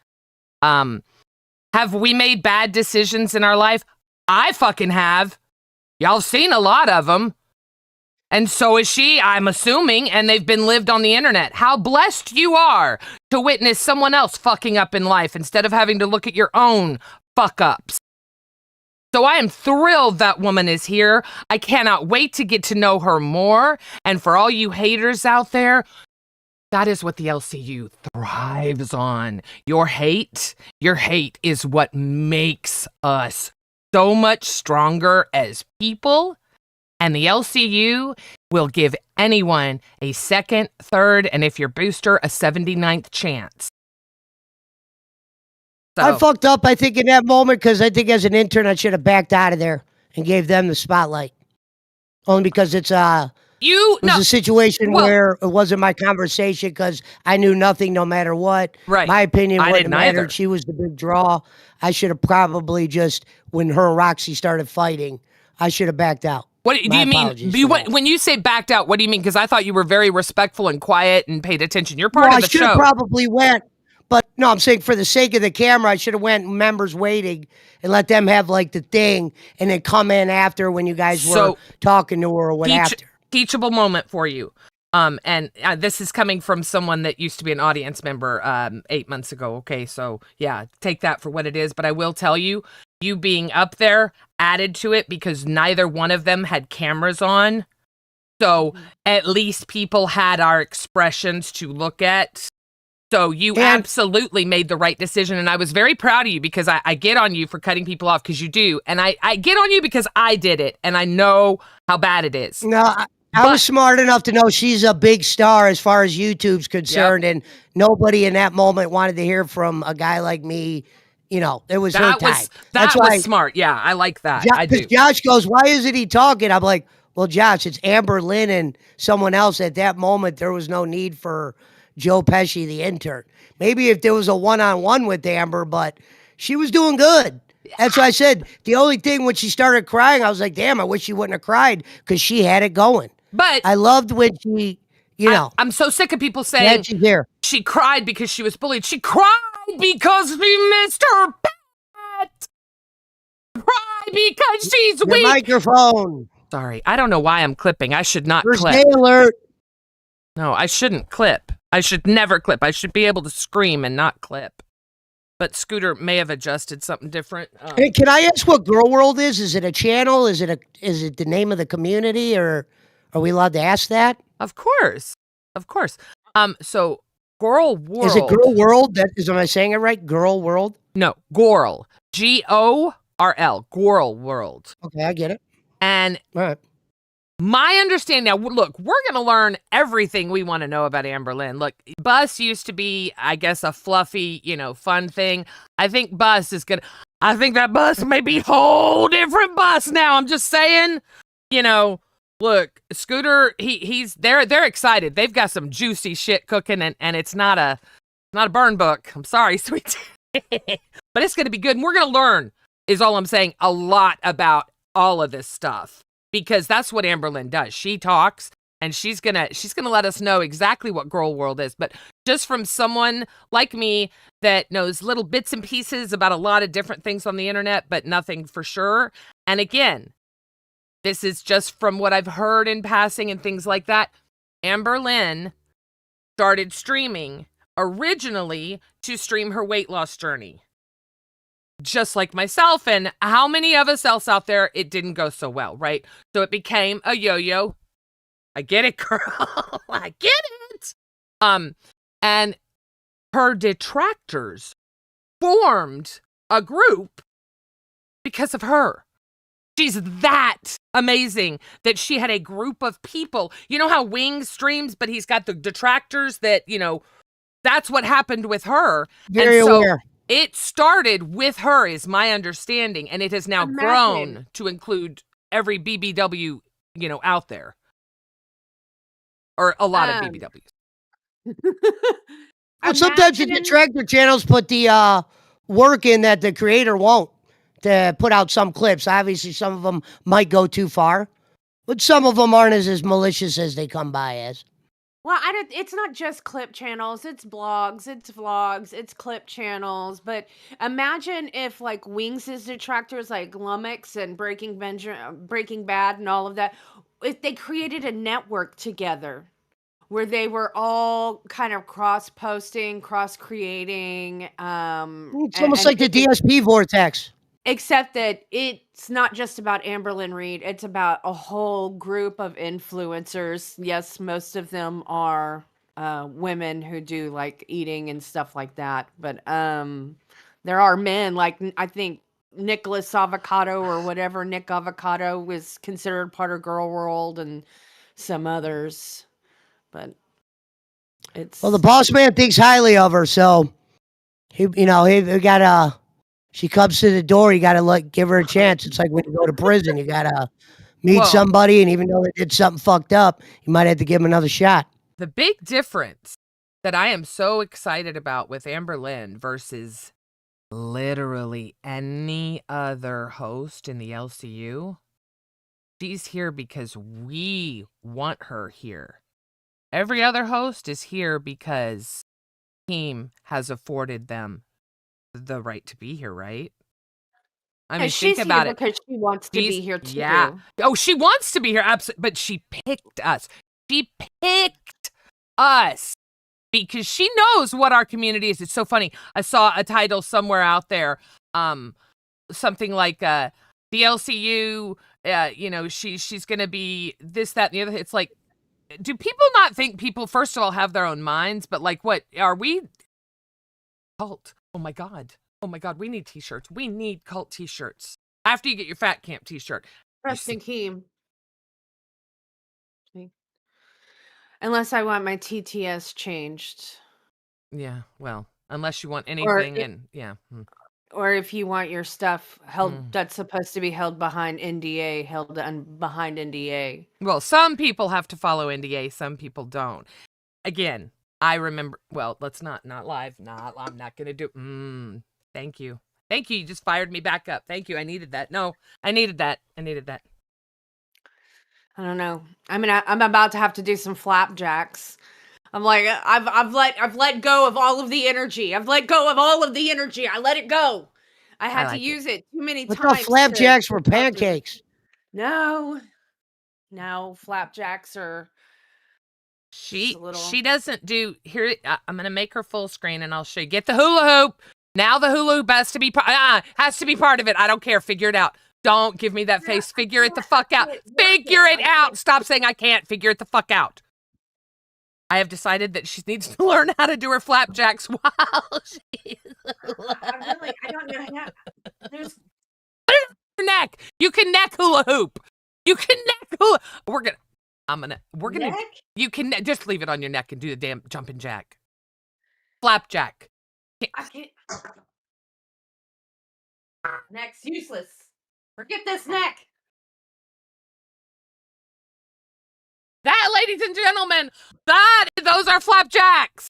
Have we made bad decisions in our life? I fucking have. Y'all have seen a lot of them. And so is she, I'm assuming, and they've been lived on the internet. How blessed you are to witness someone else fucking up in life instead of having to look at your own fuck-ups. So I am thrilled that woman is here. I cannot wait to get to know her more. And for all you haters out there, that is what the LCU thrives on. Your hate is what makes us so much stronger as people And the LCU will give anyone a second, third, and if you're booster, a 79th chance. I So, fucked up, I think, in that moment because I think as an intern, I should have backed out of there and gave them the spotlight. Only because it was a situation well, where it wasn't my conversation because I knew nothing no matter what. Right. My opinion I wouldn't didn't have mattered. either. She was the big draw. I should have probably just, when her and Roxy started fighting, I should have backed out. What do My you mean? apologies for that. When you say backed out, what do you mean? Because I thought you were very respectful and quiet and paid attention. You're part Well, of I the should have show. probably went, but no, I'm saying for the sake of the camera, I should have went members waiting and let them have like the thing and then come in after when you guys were So, talking to her or what after. Teachable moment for you. And this is coming from someone that used to be an audience member 8 months ago. Okay, so yeah, take that for what it is. But I will tell you, you being up there added to it because neither one of them had cameras on. So at least people had our expressions to look at. So you absolutely made the right decision. And I was very proud of you because I get on you for cutting people off because you do. And I get on you because I did it. And I know how bad it is. No, I was smart enough to know she's a big star as far as YouTube's concerned. And nobody in that moment wanted to hear from a guy like me. You know, it was her time. That was smart. Yeah, I like that. I do. Josh goes, why isn't he talking? I'm like, well, Josh, it's Amber Lynn and someone else. At that moment, there was no need for Joe Pesci, the intern. Maybe if there was a one-on-one with Amber, but she was doing good. That's why I said the only thing when she started crying, I was like, damn, I wish she wouldn't have cried because she had it going. But I loved when she, I'm so sick of people saying she cried because she was bullied. She cried because she missed her bet. Cry because she's weak. Microphone. Sorry, I don't know why I'm clipping. I should not First clip. day alert. No, I shouldn't clip. I should never clip. I should be able to scream and not clip. But Scooter may have adjusted something different. Hey, can I ask what Girl World is? Is it a channel? Is it the name of the community, or are we allowed to ask that? Of course. So Girl World. Is it Girl World? Am I saying it right? Girl World? No, Gorl. Gorl. Gorl World. Okay, I get it. And all right. My understanding now, look, we're going to learn everything we want to know about Amber Lynn. Look, Bus used to be, I guess, a fluffy, fun thing. I think that Bus may be a whole different Bus now. I'm just saying, look, Scooter, they're excited. They've got some juicy shit cooking and it's not a burn book. I'm sorry, sweet. But it's going to be good. And we're going to learn, is all I'm saying, a lot about all of this stuff. Because that's what Amber Lynn does. She talks and she's gonna let us know exactly what Girl World is. But just from someone like me that knows little bits and pieces about a lot of different things on the internet, but nothing for sure. And again, this is just from what I've heard in passing and things like that. Amber Lynn started streaming originally to stream her weight loss journey. Just like myself and how many of us else out there, it didn't go so well, right? So it became a yo-yo. I get it, girl. I get it. And her detractors formed a group because of her. She's that amazing that she had a group of people. You know how Wings streams, but he's got the detractors that, that's what happened with her. Very aware. It started with her, is my understanding, and it has now grown to include every BBW, out there. Or a lot of BBWs. Well, sometimes the detractor channels put the work in that the creator won't to put out some clips. Obviously, some of them might go too far, but some of them aren't as malicious as they come by as. Well, it's not just clip channels. It's blogs, it's vlogs, it's clip channels. But imagine if, like, Wings' detractors, like Lummox and Breaking Bad and all of that, if they created a network together where they were all kind of cross-posting, cross-creating. It's almost like the DSP vortex. Except that it's not just about Amber Lynn Reed. It's about a whole group of influencers. Yes, most of them are women who do like eating and stuff like that. But there are men, like I think Nicholas Avocado or whatever. Nick Avocado was considered part of Girl World and some others. But it's Well, the boss man thinks highly of her, so he gotta. She comes to the door. You gotta give her a chance. It's like when you go to prison, you gotta meet Well- somebody, and even though they did something fucked up, you might have to give them another shot. The big difference that I am so excited about with Amber Lynn versus literally any other host in the LCU, she's here because we want her here. Every other host is here because team has afforded them the right to be here, right? I mean, she's think about here it. because she wants to be She's- here too. Yeah. Oh, she wants to be here, absolutely. But she picked us. She picked us because she knows what our community is. It's so funny. I saw a title somewhere out there, something like the LCU. She's gonna be this, that, and the other. It's like, do people not think people, first of all, have their own minds? But like, what are we? Cult. Oh my god. Oh my god. We need t-shirts. We need cult t-shirts. After you get your fat camp t-shirt. Trust in Keem. Unless I want my TTS changed. Yeah, well, unless you want anything, and yeah. Or if you want your stuff held that's supposed to be held behind NDA, behind NDA. Well, some people have to follow NDA, some people don't. Again, I remember. Well, let's not live. I'm not gonna do. Thank you. You just fired me back up. Thank you. I needed that. No, I needed that. I don't know. I mean, I'm about to have to do some flapjacks. I'm like, I've let go of all of the energy. I let it go. I had to use it too many What times. the flapjacks were pancakes? No, flapjacks are. She doesn't do here. I'm gonna make her full screen and I'll show you. Get the hula hoop. Now the hula hoop has to be part of it. I don't care. Figure it out. Don't give me that face. Figure it the fuck out. Figure it out. Stop saying I can't. Figure it the fuck out. I have decided that she needs to learn how to do her flapjacks while she's I don't know how. There's your neck. You can neck hula hoop. You can neck hula. We're gonna. neck? You can just leave it on your neck and do the damn jumping jack. Flapjack. I can't. Neck's useless. Forget this neck. That, ladies and gentlemen, those are flapjacks.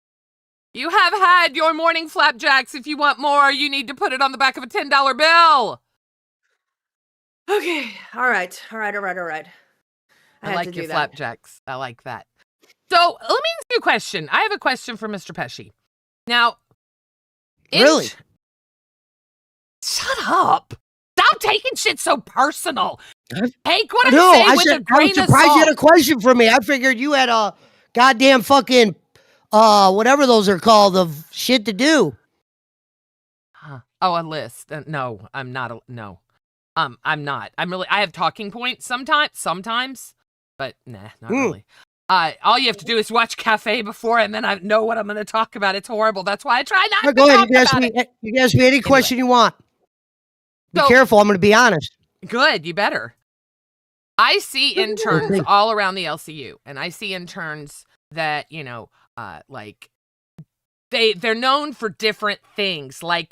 You have had your morning flapjacks. If you want more, you need to put it on the back of a $10 bill. Okay. All right. I like your flapjacks. I like that. So let me ask you a question. I have a question for Mr. Pesci. Now, Really? Shut up. Stop taking shit so personal. Take what No, I say I with said a I grain was of surprised salt. you had a question for me. I figured you had a goddamn fucking whatever those are called of shit to do. Huh. Oh, a list. No, I'm not. No, I'm not. I have talking points sometimes, but nah, not really. All you have to do is watch Cafe before, and then I know what I'm going to talk about. It's horrible. That's why I try not to Go ahead. talk about it. You can ask me any question you want. Be So- careful. I'm going to be honest. Good, you better. I see interns all around the LCU, and I see interns that, like they're known for different things, like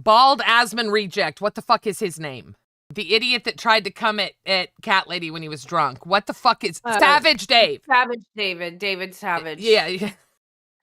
Bald Asman Reject. What the fuck is his name? The idiot that tried to come at Cat Lady when he was drunk. What the fuck is Savage Dave? Savage David Savage.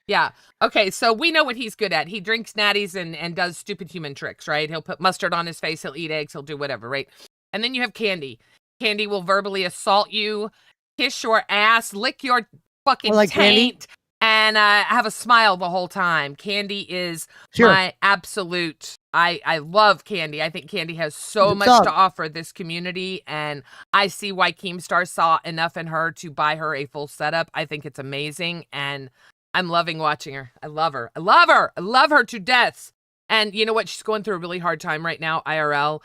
Yeah. Okay, so we know what he's good at. He drinks natties and does stupid human tricks, right? He'll put mustard on his face, he'll eat eggs, he'll do whatever, right? And then you have Candy. Candy will verbally assault you, kiss your ass, lick your fucking like taint, Candy? and have a smile the whole time. Candy is Sure. my absolute... I love Candy. I think Candy has so Good much dog. to offer this community, and I see why Keemstar saw enough in her to buy her a full setup. I think it's amazing, and I'm loving watching her. I love her. I love her to death. And you know what? She's going through a really hard time right now, IRL.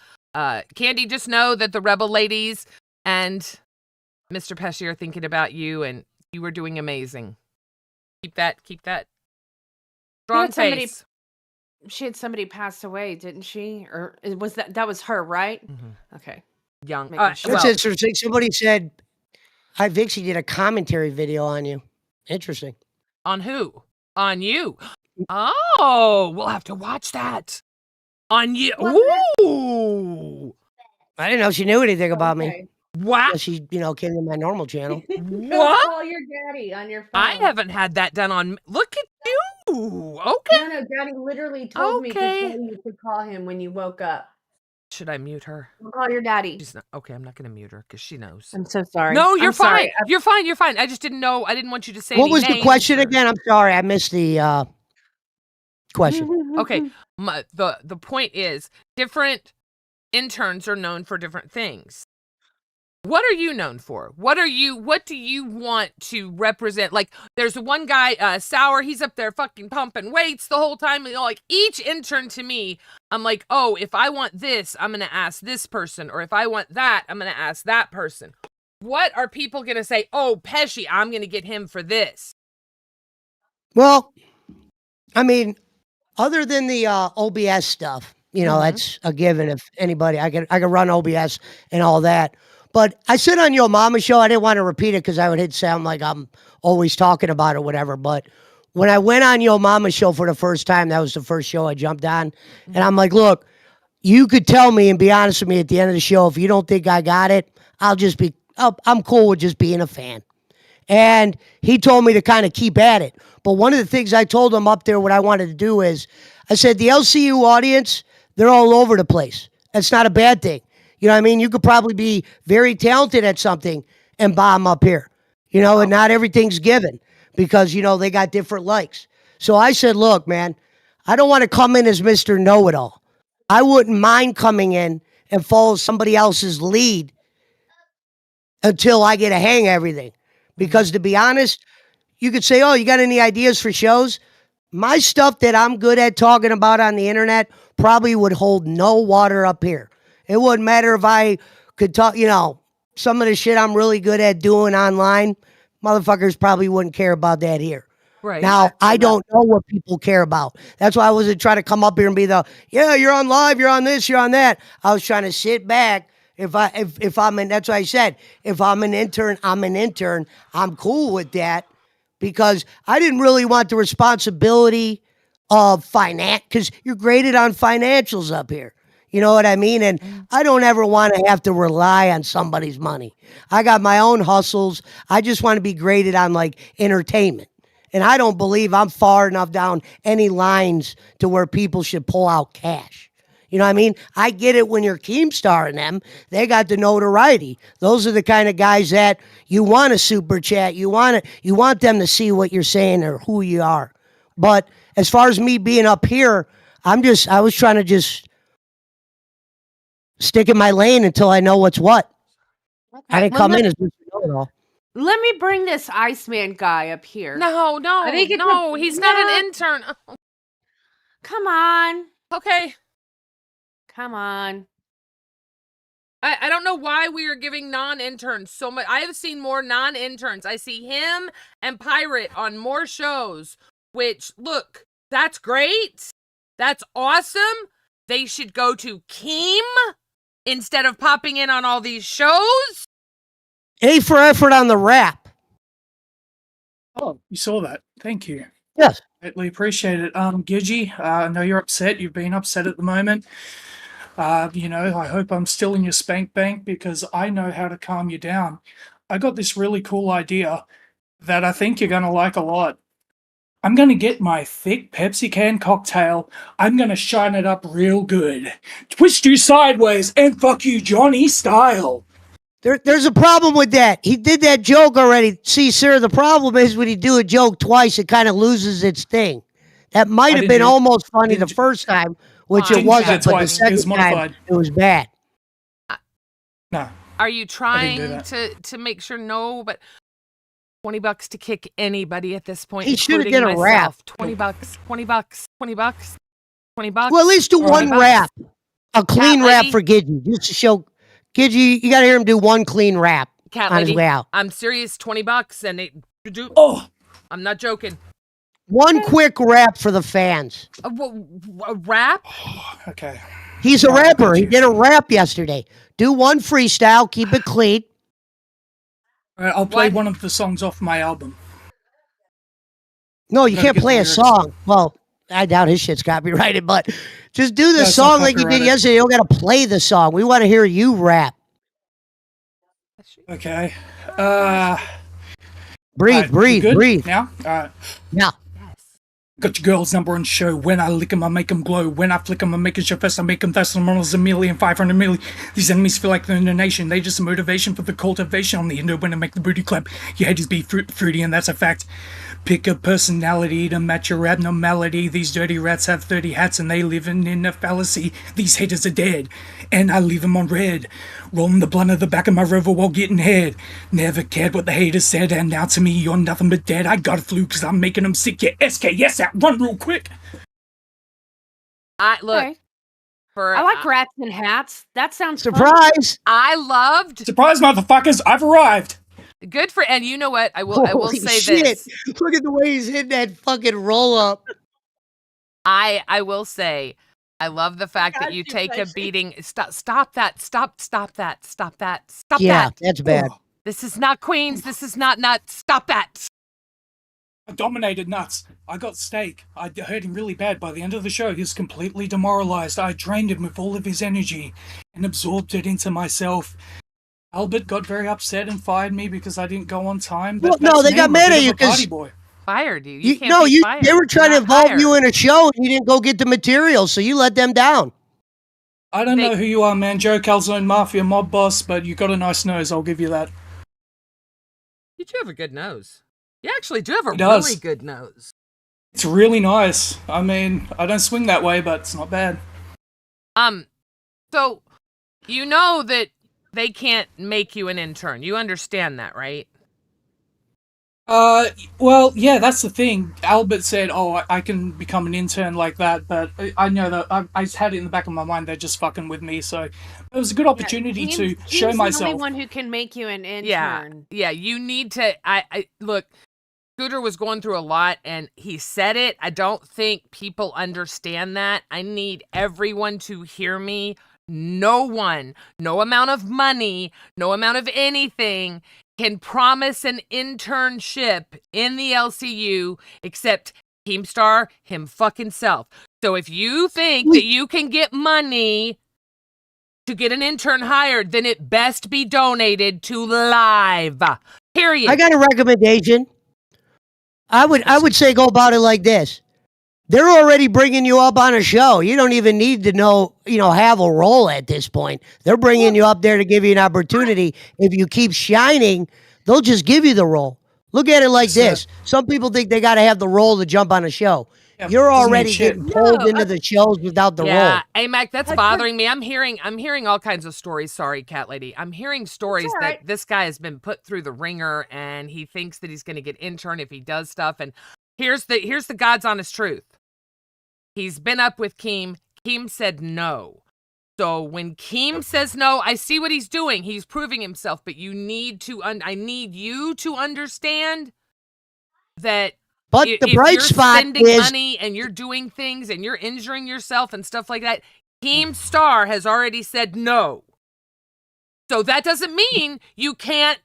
Candy, just know that the Rebel ladies and Mr. Pesci are thinking about you, and you are doing amazing. Keep that strong face. she had somebody pass away, didn't she? Or was that was her, right? Okay. Young. Making sure. That's Well, interesting. Somebody said, "Hi, Vixie did a commentary video on you." Interesting. on who? On you. Oh, we'll have to watch that. On you. Ooh. I didn't know she knew anything about me. Okay. Wow. Well, she, came to my normal channel. Go What? call your daddy on your phone. I haven't had that done on. Look at you. Okay. No, Daddy literally told me to Okay. tell you to call him when you woke up. Should I mute her? Go call your daddy. She's not. Okay, I'm not going to mute her because she knows. I'm so sorry. No, you're I'm fine. sorry. You're fine. You're fine. I just didn't know. I didn't want you to say What any was the names question or- again? I'm sorry, I missed the question. Okay. The point is, different interns are known for different things. What are you known for? What do you want to represent? Like, there's one guy, Sour, he's up there fucking pumping weights the whole time. Like, each intern to me, I'm like, oh, if I want this, I'm going to ask this person. Or if I want that, I'm going to ask that person. What are people going to say? Oh, Pesci, I'm going to get him for this. Well, I mean, other than the OBS stuff, that's a given. If anybody, I can run OBS and all that. But I said on Yo Mama show, I didn't want to repeat it because I would sound like I'm always talking about it, or whatever. But when I went on Yo Mama show for the first time, that was the first show I jumped on, and I'm like, look, you could tell me and be honest with me at the end of the show. If you don't think I got it, I'm cool with just being a fan. And he told me to kind of keep at it. But one of the things I told him up there, what I wanted to do is, I said, the LCU audience, they're all over the place. That's not a bad thing. You know what I mean? You could probably be very talented at something and bomb up here, and not everything's given because, they got different likes. So I said, look, man, I don't want to come in as Mr. Know-It-All. I wouldn't mind coming in and follow somebody else's lead until I get a hang of everything. Because to be honest, you could say, oh, you got any ideas for shows? My stuff that I'm good at talking about on the internet probably would hold no water up here. It wouldn't matter if I could talk, some of the shit I'm really good at doing online, motherfuckers probably wouldn't care about that here. Right. Now, I don't know what people care about. That's why I wasn't trying to come up here and be you're on live, you're on this, you're on that. I was trying to sit back. If I'm in, that's what I said. If I'm an intern, I'm an intern. I'm cool with that because I didn't really want the responsibility of finance because you're graded on financials up here. You know what I mean? And I don't ever want to have to rely on somebody's money. I got my own hustles. I just want to be graded on like entertainment. And I don't believe I'm far enough down any lines to where people should pull out cash. You know what I mean? I get it when you're Keemstar and them. They got the notoriety. Those are the kind of guys that you want to super chat. You want them to see what you're saying or who you are. But as far as me being up here, I was trying to just stick in my lane until I know what's what. Okay. I didn't come in as Mr. Know-It-All. Let me bring this Iceman guy up here. No, think it's he's not an intern. Oh, Come on. okay. Come on. I don't know why we are giving non-interns so much. I have seen more non-interns. I see him and Pirate on more shows, which, look, that's great. That's awesome. They should go to Keem instead of popping in on all these shows. A for effort on the rap. Oh, you saw that. Thank you. Yes. Greatly appreciate it. Gidgy, I know you're upset. You've been upset at the moment. I hope I'm still in your spank bank because I know how to calm you down. I got this really cool idea that I think you're going to like a lot. I'm going to get my thick Pepsi can cocktail. I'm going to shine it up real good. Twist you sideways and fuck you Johnny style. There's a problem with that. He did that joke already. See, sir, the problem is when you do a joke twice, it kind of loses its thing. That might have been almost funny the first time, which it wasn't, but the second time, it was bad. No. Are you trying to make sure? No, but $20 to kick anybody at this point. He should have did a rap. $20, $20, $20, $20. Well, at least do one rap. A clean Cat rap lady. for Gidgy. Just to show Gidgy, you got to hear him do one clean rap Cat on his lady, way out. I'm serious. $20 and it. Oh, I'm not joking. One quick rap for the fans. A rap? Okay. He's a All right, I rapper. got He you. did a rap yesterday. Do one freestyle. Keep it clean. All right, I'll play What? one of the songs off my album. No, you Gotta can't get the play a lyrics. song. Well, I doubt his shit's copyrighted, but just do the No, it's not song like you did copyrighted. yesterday. You don't got to play the song. We want to hear you rap. Okay. Breathe, Alright, we breathe, good breathe. now? Alright. Yeah. Got your girl's number one show. When I lick 'em, I make 'em glow. When I flick 'em, I make it show fast. I make 'em testimonials 1,500,000 million. These enemies feel like they're in the nation. They just a motivation for the cultivation on the end when I make the booty clap. Your haters be fruity, and that's a fact. Pick a personality to match your abnormality. These dirty rats have 30 hats and they living in a fallacy. These haters are dead, and I leave them on red. Rolling the blunt of the back of my rover while getting head. Never cared what the haters said, and now to me you're nothing but dead. I got a flu cause I'm making them sick. Get SKS out, run real quick. I look Okay. for. I like rats and hats. That sounds fun. Surprise. I loved. Surprise, motherfuckers, I've arrived. Good for. And you know what? I will Holy say shit. this. Look at the way he's hitting that fucking roll up. I will say. I love the fact that got you you, take a Pesci. beating. Stop that. Stop that. Stop that. Yeah, that's bad. Oh, This is not Queens. This is not nuts. Stop that. I dominated nuts. I got steak. I hurt him really bad. By the end of the show, he was completely demoralized. I drained him with all of his energy and absorbed it into myself. Albert got very upset and fired me because I didn't go on time. Well, But no, that's they me, got I'm a mad bit at of you a party 'cause boy. Fired you. You, Can't no, be you. fired. They were trying to You're not involve hired. you in a show, and you didn't go get the material, so you let them down. I don't They- know who you are, man. Joe Calzone, Mafia mob boss, but you got a nice nose. I'll give you that. You do have a good nose. You actually do have a He does. really good nose. It's really nice. I mean, I don't swing that way, but it's not bad. So you know that they can't make you an intern. You understand that, right? Well, yeah, that's the thing. Albert said, "Oh, I can become an intern like that," but I know that I had it in the back of my mind they're just fucking with me. So it was a good opportunity to show He's the myself. only one who can make you an Yeah. intern. Yeah, you need to I look, Scooter was going through a lot and he said it. I don't think people understand that. I need everyone to hear me. No one, no amount of money, no amount of anything can promise an internship in the LCU except Keemstar him fucking self. So if you think that you can get money to get an intern hired, then it best be donated to Live. Period. I got a recommendation. I would say go about it like this. They're already bringing you up on a show. You don't even need to have a role at this point. They're bringing you up there to give you an opportunity. If you keep shining, they'll just give you the role. Look at it like this. Some people think they got to have the role to jump on a show. Yeah, You're doesn't mean already shit. getting pulled into the shows without the yeah, role. hey Mac, that's bothering me. I'm hearing all kinds of stories. Sorry, cat lady. I'm hearing stories all that right. this guy has been put through the ringer, and he thinks that he's going to get intern if he does stuff. And here's the God's honest truth. He's been up with Keem. Keem said no. So when Keem says no, I see what he's doing. He's proving himself. But you need to. I need you to understand that. But If the bright you're spot spending is money and you're doing things and you're injuring yourself and stuff like that, Keemstar has already said no. So that doesn't mean you can't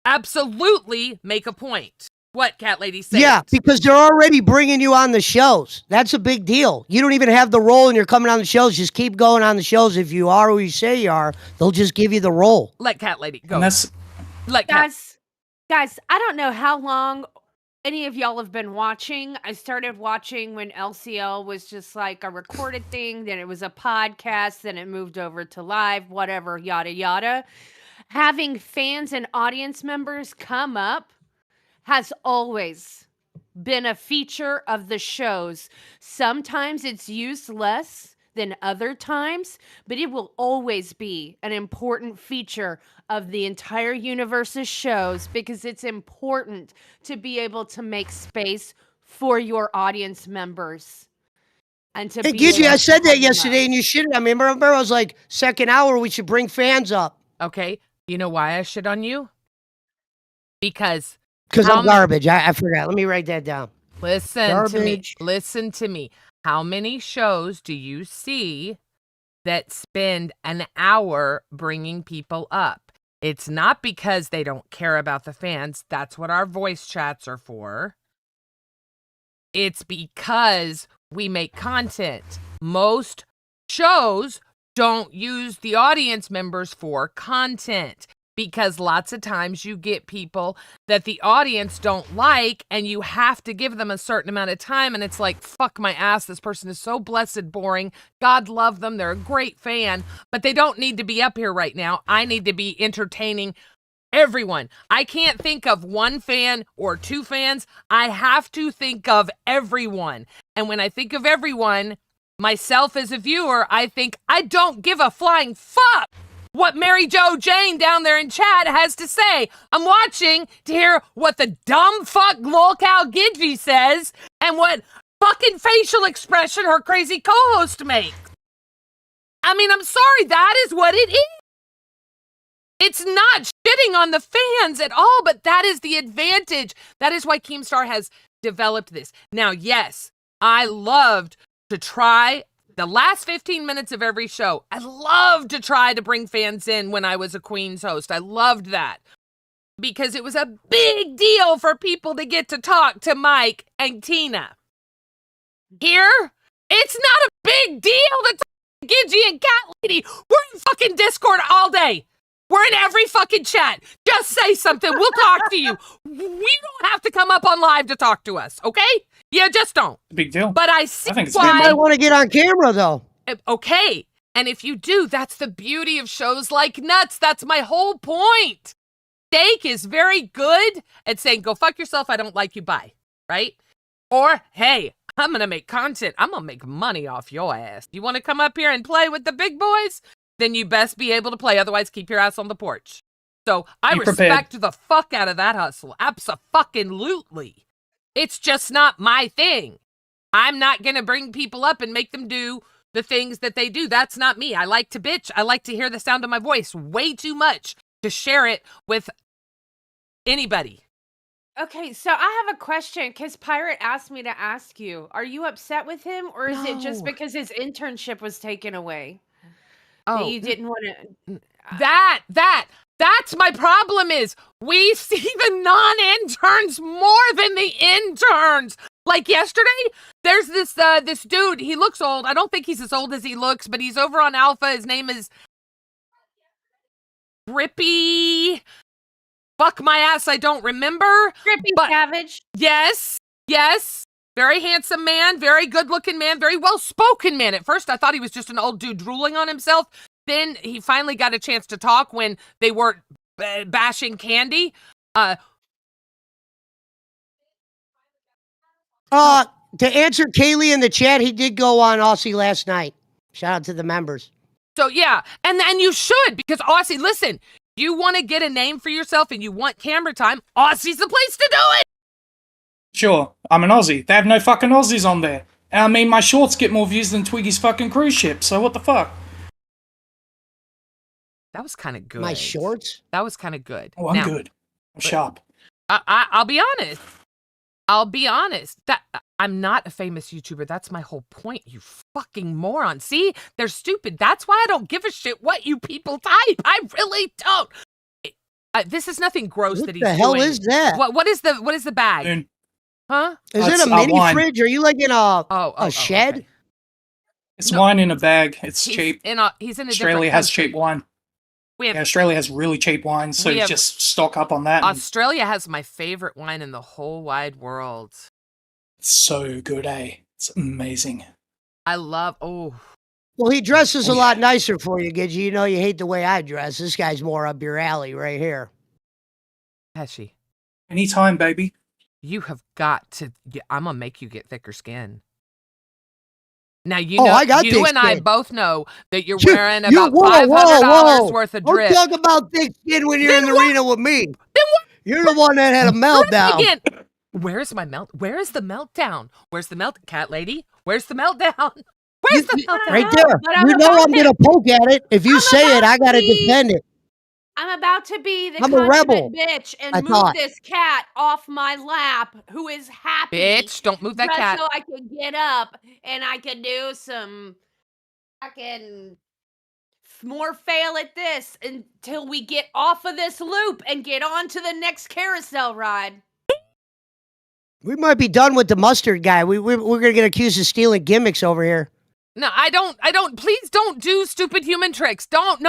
absolutely make a point. What, cat lady said? yeah, because they're already bringing you on the shows. That's a big deal. You don't even have the role and you're coming on the shows. Just keep going on the shows. If you are who you say you are, they'll just give you the role. Let cat lady go. And that's Let cat. Guys, I don't know how long any of y'all have been watching. I started watching when LCL was just like a recorded thing, then it was a podcast, then it moved over to live, whatever, yada yada. Having fans and audience members come up has always been a feature of the shows. Sometimes it's used less than other times, but it will always be an important feature of the entire universe's shows because it's important to be able to make space for your audience members. And to Hey, be Gidget, able I to said have that them yesterday up. and you shit on me. Remember, I was like, second hour, we should bring fans up. Okay. You know why I shit on you? Because Because How I'm ma- garbage. I forgot. Let me write that down. Listen to me. Garbage. Listen to me. How many shows do you see that spend an hour bringing people up? It's not because they don't care about the fans. That's what our voice chats are for. It's because we make content. Most shows don't use the audience members for content because lots of times you get people that the audience don't like and you have to give them a certain amount of time, and it's like, fuck my ass, this person is so blessed boring. God love them. They're a great fan, but they don't need to be up here right now. I need to be entertaining everyone. I can't think of one fan or two fans. I have to think of everyone. And when I think of everyone, myself as a viewer, I think I don't give a flying fuck what Mary Jo Jane down there in chat has to say. I'm watching to hear what the dumb fuck lolcow Gidgey says and what fucking facial expression her crazy co-host makes. I mean, I'm sorry, that is what it is. It's not shitting on the fans at all, but that is the advantage. That is why Keemstar has developed this. Now, yes, I loved to try the last 15 minutes of every show. I loved to try to bring fans in when I was a Queen's host. I loved that because it was a big deal for people to get to talk to Mike and Tina. Here, it's not a big deal to talk to Gidgey and Cat Lady. We're in fucking Discord all day. We're in every fucking chat. Just say something. We'll talk to you. We don't have to come up on live to talk to us, okay? You just don't. Big deal. But I see I think it's why. I want to get on camera though. Okay. And if you do, that's the beauty of shows like Nuts. That's my whole point. Steak is very good at saying, go fuck yourself. I don't like you. Bye. Right? Or, hey, I'm going to make content. I'm going to make money off your ass. You want to come up here and play with the big boys? Then you best be able to play. Otherwise, keep your ass on the porch. So I respect the fuck out of that hustle. Abso-fucking-lutely. It's just not my thing. I'm not going to bring people up and make them do the things that they do. That's not me. I like to bitch. I like to hear the sound of my voice way too much to share it with anybody. Okay, so I have a question because Pirate asked me to ask you. Are you upset with him, or is it just No. because his internship was taken away? Oh, That you didn't want to. That's my problem is we see the non-interns more than the interns. Like yesterday, there's this dude. He looks old. I don't think he's as old as he looks, but he's over on Alpha. His name is Rippy. Fuck my ass, I don't remember. Drippy but Savage. Yes. Very handsome man, very good-looking man, very well-spoken man. At first, I thought he was just an old dude drooling on himself. Then he finally got a chance to talk when they weren't bashing Candy. To answer Kaylee in the chat, he did go on Aussie last night. Shout out to the members. So yeah, and you should, because Aussie, listen, you want to get a name for yourself and you want camera time, Aussie's the place to do it. Sure, I'm an Aussie. They have no fucking Aussies on there. And I mean, my shorts get more views than Twiggy's fucking cruise ship, so what the fuck? That was kind of good. My shorts? That was kind of good. Oh, I'm Now, good. I'm sharp. I'll be honest. That I'm not a famous YouTuber. That's my whole point, you fucking moron. See? They're stupid. That's why I don't give a shit what you people type. I really don't. This is nothing gross What that he's the hell doing. is that? What is the bag? Dude, Huh? Is That's it a mini wine. fridge? Are you like in a shed? okay. it's No. wine in a bag. It's He's cheap. He's in a Australia different has country. cheap wine. We have Yeah, Australia has really cheap wine, so we have- just stock up on that. and Australia has my favorite wine in the whole wide world. It's so good, eh? It's amazing. I love. Well, he dresses a Oh, lot nicer for you, Gidgey. You know you hate the way I dress. This guy's more up your alley right here. Pesci, Anytime, baby. you have got to. I'm gonna make you get thicker skin. Now you Oh, know I got you thick and I skin. both know that you're You- wearing you- about whoa, $500 whoa. worth of Don't drip. talk about thick skin when you're Then in the what- arena with me. Then what? You're the one that had a meltdown. Again, where's my melt? Where is the meltdown? Where's the cat lady? Where's the meltdown? Where's the meltdown? Right there. But I'm You know about I'm going to poke at it. If you say it, I got to defend it. I'm about to be the I'm a rebel, consummate bitch and I move thought. this cat off my lap who is happy Bitch, don't move that just cat. so I can get up and I can do some fucking more fail at this until we get off of this loop and get on to the next carousel ride. We might be done with the mustard guy. We're gonna get accused of stealing gimmicks over here. No, I don't. Please don't do stupid human tricks. Don't.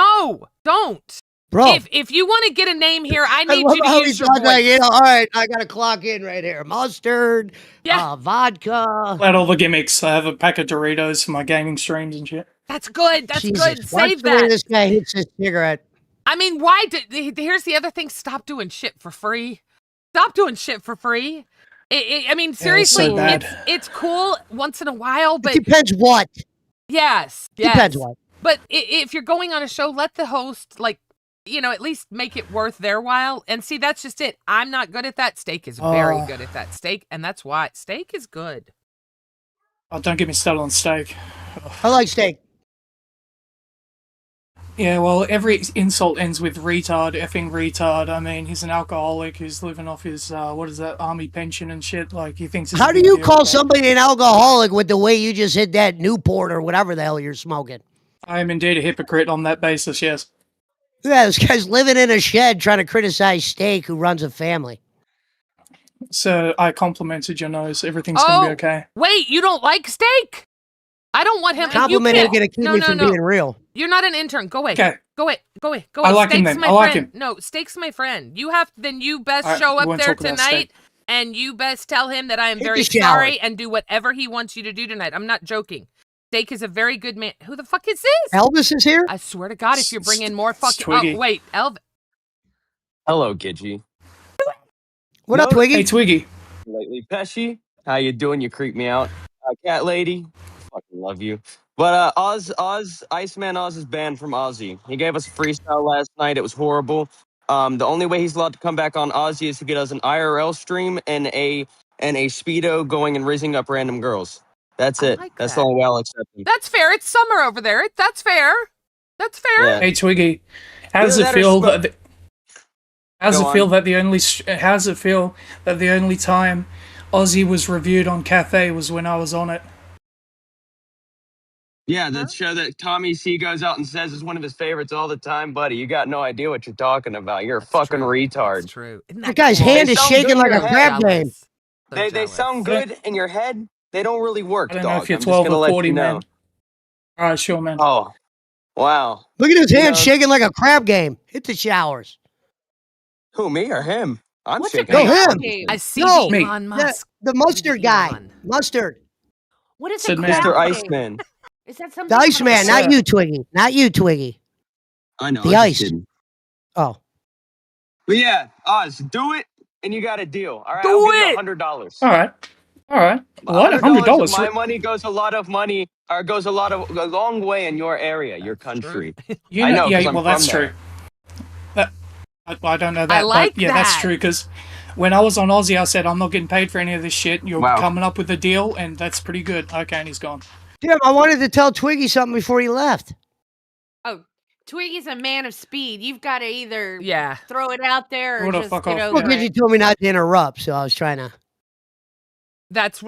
Bro, If you want to get a name here, I I need love you to how use he's your not like, voice. all right, I gotta clock in right here. Mustard, Yeah. vodka. Let all the gimmicks. I have a pack of Doritos for my gaming streams and shit. That's good. That's Jesus, good. watch Save the way that. this guy hits his cigarette. I mean, why did here's the other thing, stop doing shit for free. Stop doing shit for free. I mean, seriously, so bad. it's cool once in a while, but It depends what. yes. Depends what. But if you're going on a show, let the host, like, at least make it worth their while. And see, that's just it. I'm not good at that. Steak is very good at that. Steak, and that's why. Steak is good. Oh, don't get me started on steak. I like steak. Yeah, well, every insult ends with retard, effing retard. I mean, he's an alcoholic who's living off his, army pension and shit. Like, he thinks it's a How do big you deal, call but somebody an alcoholic with the way you just hit that Newport or whatever the hell you're smoking? I am indeed a hypocrite on that basis, yes. Yeah, this guy's living in a shed trying to criticize Steak, who runs a family. So I complimented your nose. Everything's going to be okay. Wait, you don't like steak? I don't want him. Compliment ain't gonna keep me from being real. You're not an intern. Go away. Okay. Go away. Go away. Go I away. like him Steak's then. my I like friend. him. No, Steak's my friend. You best All right, show we up won't there talk about tonight, steak. and you best tell him that I am Hit very the shower. sorry and do whatever he wants you to do tonight. I'm not joking. Steak is a very good man. Who the fuck is this? Elvis is here? I swear to God, if you're bringing more It's fucking... Twiggy. Oh, wait. Elvis. Hello, Gidgy. What up, Twiggy? Hey, Twiggy. Lately, Pesci. How you doing? You creep me out. Cat lady. Fucking love you. But Iceman Oz is banned from Aussie. He gave us a freestyle last night. It was horrible. The only way he's allowed to come back on Aussie is to get us an IRL stream and a speedo going and rizzing up random girls. That's I it. like That's that. the only way I'll accept him. That's fair. It's summer over there. That's fair. That's fair. Yeah. Hey, Twiggy. How does Either it that or feel smoke. that... How does Go it feel on. that the only time Aussie was reviewed on Cafe was when I was on it? Yeah, that show that Tommy C goes out and says is one of his favorites all the time, buddy. You got no idea what you're talking about. You're a That's fucking true. retard. That's true. Isn't That guy's cool? hand They is sound shaking good like in a your crab head. game. So They jealous. sound good in your head. They don't really work, I don't know dog. if you're I'm just 12 gonna or let 40, you know. man. All right, sure, man. Oh, wow. Look at his You hand know- shaking like a crab game. Hit the showers. Who, me or him? I'm What's a shaking. Go crab him. game? I see No, the me. Elon The, Musk. the mustard guy. Elon. Mustard. What is Said a man. crab Mr. game? Iceman. Is that something? The Iceman, not Sir. you, Twiggy. Not you, Twiggy. I know. The I'm ice. just kidding. Oh. But yeah, Oz, do it, and you got a deal. All right, Do I'll give it! you $100. All right. What? $100 of $100? my money goes a long way in your area, your That's country. You I know, yeah, 'cause I'm well, that's from true. I don't know that. I like but yeah, that's that. true, because when I was on Aussie, I said, I'm not getting paid for any of this shit. You're Wow. coming up with a deal, and that's pretty good. Okay, and he's gone. Damn, I wanted to tell Twiggy something before he left. Oh, Twiggy's a man of speed. You've got to either Yeah. throw it out there or What the just fuck get off. Well, over because you it. told me not to interrupt, so I was trying to.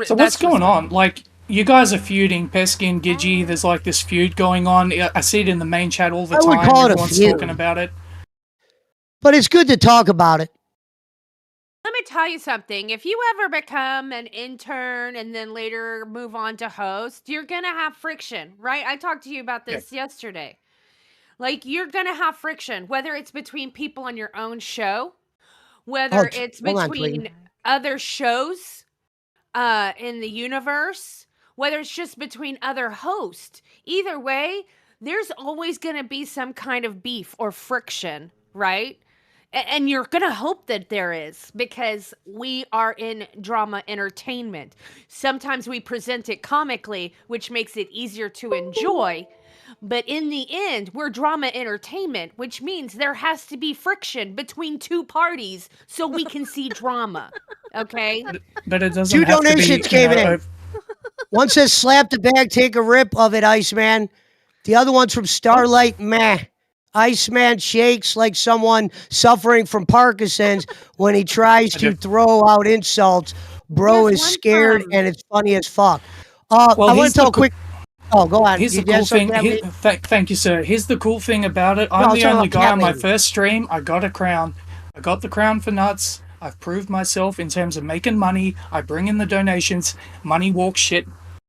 So what's going on? Like, you guys are feuding, Pesky and Gidgy. There's like this feud going on. I see it in the main chat all the I would time. call it a Everyone's feud. talking about it. But it's good to talk about it. Let me tell you something. If you ever become an intern and then later move on to host, you're going to have friction, right? I talked to you about this yesterday. Like, you're going to have friction, whether it's between people on your own show, whether it's hold on, between Twiggy. other shows in the universe, whether it's just between other hosts. Either way, there's always going to be some kind of beef or friction, right? And you're going to hope that there is, because we are in drama entertainment. Sometimes we present it comically, which makes it easier to enjoy. But in the end, we're drama entertainment, which means there has to be friction between two parties so we can see drama. Okay? But it doesn't Two have to be, donations came in. ov- One says slap the bag, take a rip of it, Iceman. The other one's from Starlight Meh. Iceman shakes like someone suffering from Parkinson's when he tries to throw out insults. Bro Here's is one scared from- and it's funny as fuck. Well, I want here's to tell the a quick. Oh, go on. Here's the You cool had something thing. to have me? Thank you, sir. Here's the cool thing about it. I I'm was the talking only about guy Cat on my Lady. first stream. I got a crown. I got the crown for nuts. I've proved myself in terms of making money. I bring in the donations. Money walks shit.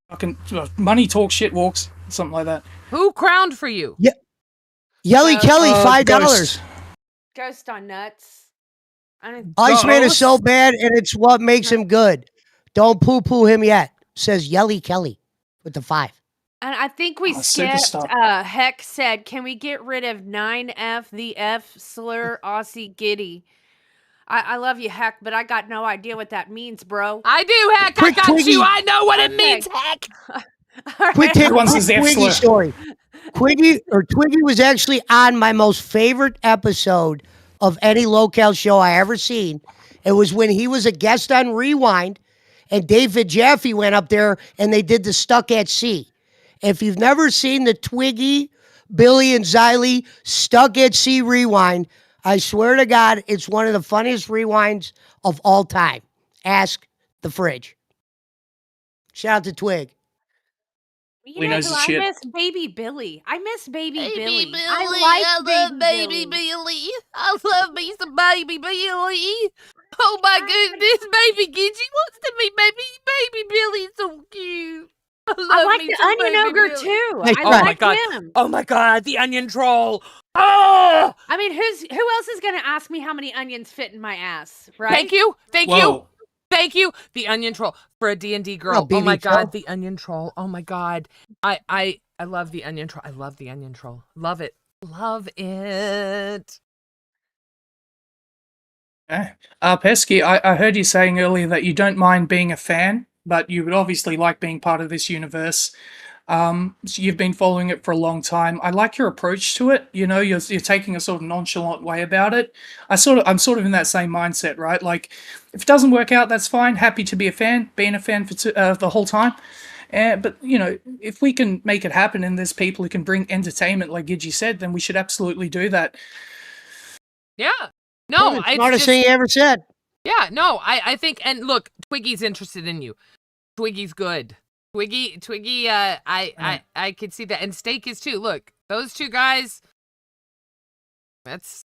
Fucking money talks, shit walks. Something like that. Who crowned for you? Yeah. Yelly Ghost. Kelly, $5. Ghost. Ghost on nuts. I don't. Iceman is so Ghost? bad, and it's what makes him good. Don't poo-poo him yet, says Yelly Kelly with the 5. And I think we Oh, skipped. superstar. Heck said, "Can we get rid of 9F the F slur Aussie giddy?" I love you, Heck, but I got no idea what that means, bro. I do, Heck. Quick I got Twiggy. you. I know what it Okay. means, Heck. All Quick right. take one's quick his F Twiggy slur. story. Twiggy was actually on my most favorite episode of any locale show I ever seen. It was when he was a guest on Rewind, and David Jaffe went up there and they did the Stuck at Sea. If you've never seen the Twiggy, Billy, and Xylee Stuck at Sea rewind, I swear to God, it's one of the funniest rewinds of all time. Ask the fridge. Shout out to Twig. You We know knows who his I shit. miss? Baby Billy. I miss Baby Billy. I like Baby Billy. Billy. I love me some Baby Billy. Oh my goodness, Baby Gidgy wants to be Baby Billy. So cute. I like me the some Onion Baby Ogre Billy. too. Nice I try. Oh my like God. him. Oh my God, the onion troll. Oh! I mean, who else is gonna ask me how many onions fit in my ass, right? Thank you. Thank you. Whoa. Thank you. The onion troll for a D&D girl. Oh, Oh my BB troll. God, the onion troll. Oh my God. I love the onion troll. I love the onion troll. Love it. Love it. Pesky, I heard you saying earlier that you don't mind being a fan, but you would obviously like being part of this universe. So you've been following it for a long time. I like your approach to it. You know, you're taking a sort of nonchalant way about it. I'm sort of in that same mindset, right? Like, if it doesn't work out, that's fine. Happy to be a fan, being a fan for the whole time. But you know, if we can make it happen, and there's people who can bring entertainment, like Gidgy said, then we should absolutely do that. Yeah. No, the it's smartest just, thing he ever said. yeah, no, I think, and look, Twiggy's interested in you. Twiggy's good. Twiggy, I could see that. And Steak is too. Look, those two guys, that's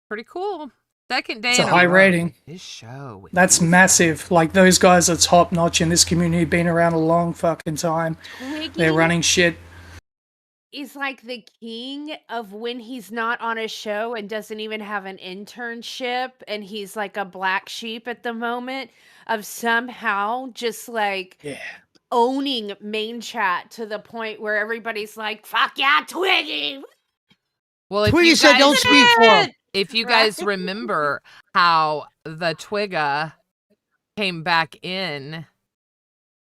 pretty cool. Second day It's a in high row. rating. This show. That's massive. Like, those guys are top notch in this community. Been around a long fucking time. Twiggy They're running shit. is like the king of when he's not on a show and doesn't even have an internship, and he's like a black sheep at the moment of somehow just like Yeah. owning main chat to the point where everybody's like, "Fuck yeah, Twiggy!" Well, if Twiggy you said guys, don't speak for him. if you Right. guys remember how the Twigga came back in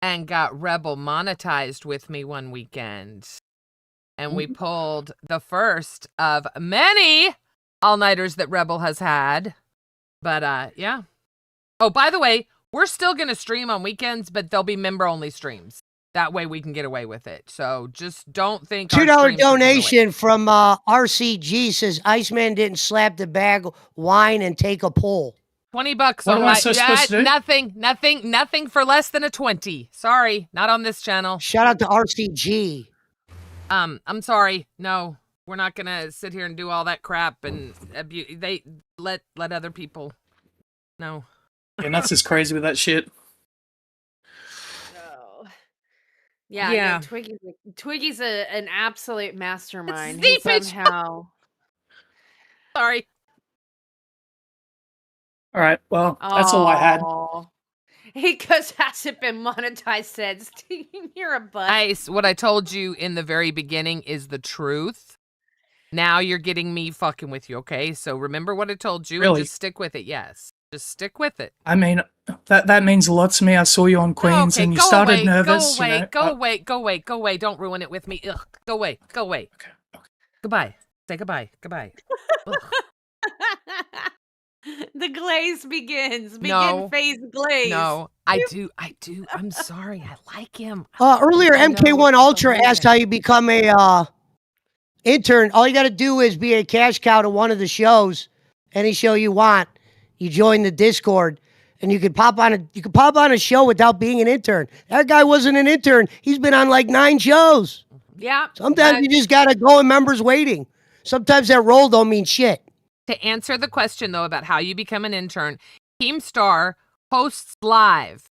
and got Rebel monetized with me one weekend. And we pulled the first of many all-nighters that Rebel has had. But, yeah. Oh, by the way, we're still going to stream on weekends, but they'll be member-only streams. That way we can get away with it. So just don't think our $2 streams are taken away. donation from RCG says Iceman didn't slap the bag, whine, and take a pull. $20 What on am I my supposed to do? nothing for less than a 20. Sorry, not on this channel. Shout out to RCG. I'm sorry. No, we're not gonna sit here and do all that crap and they let other people. No. Yeah, nuts is crazy with that shit. No. Yeah, Yeah. no, Twiggy's an absolute mastermind. the He bitch. somehow. Sorry. All right, well, that's all I had. Aw. He goes, hasn't been monetized since. You're a butt. Ice, what I told you in the very beginning is the truth. Now you're getting me fucking with you, okay? So remember what I told you and Really? just stick with it. Yes. Just stick with it. I mean, that means a lot to me. I saw you on Queens, Okay, and you go started away, nervous. Go away, you know? go away. Don't ruin it with me. Ugh, go away. Okay. Goodbye. Say goodbye. Ugh. The glaze begins. No. Begin phase glaze. No, I do. I'm sorry. I like him. Earlier, I know, MK1 it's Ultra amazing. asked how you become a intern, all you got to do is be a cash cow to one of the shows, any show you want. You join the Discord, and you could pop on a show without being an intern. That guy wasn't an intern. He's been on like 9 shows. Yeah. Sometimes you just got to go in members waiting. Sometimes that role don't mean shit. To answer the question, though, about how you become an intern, Keemstar hosts live.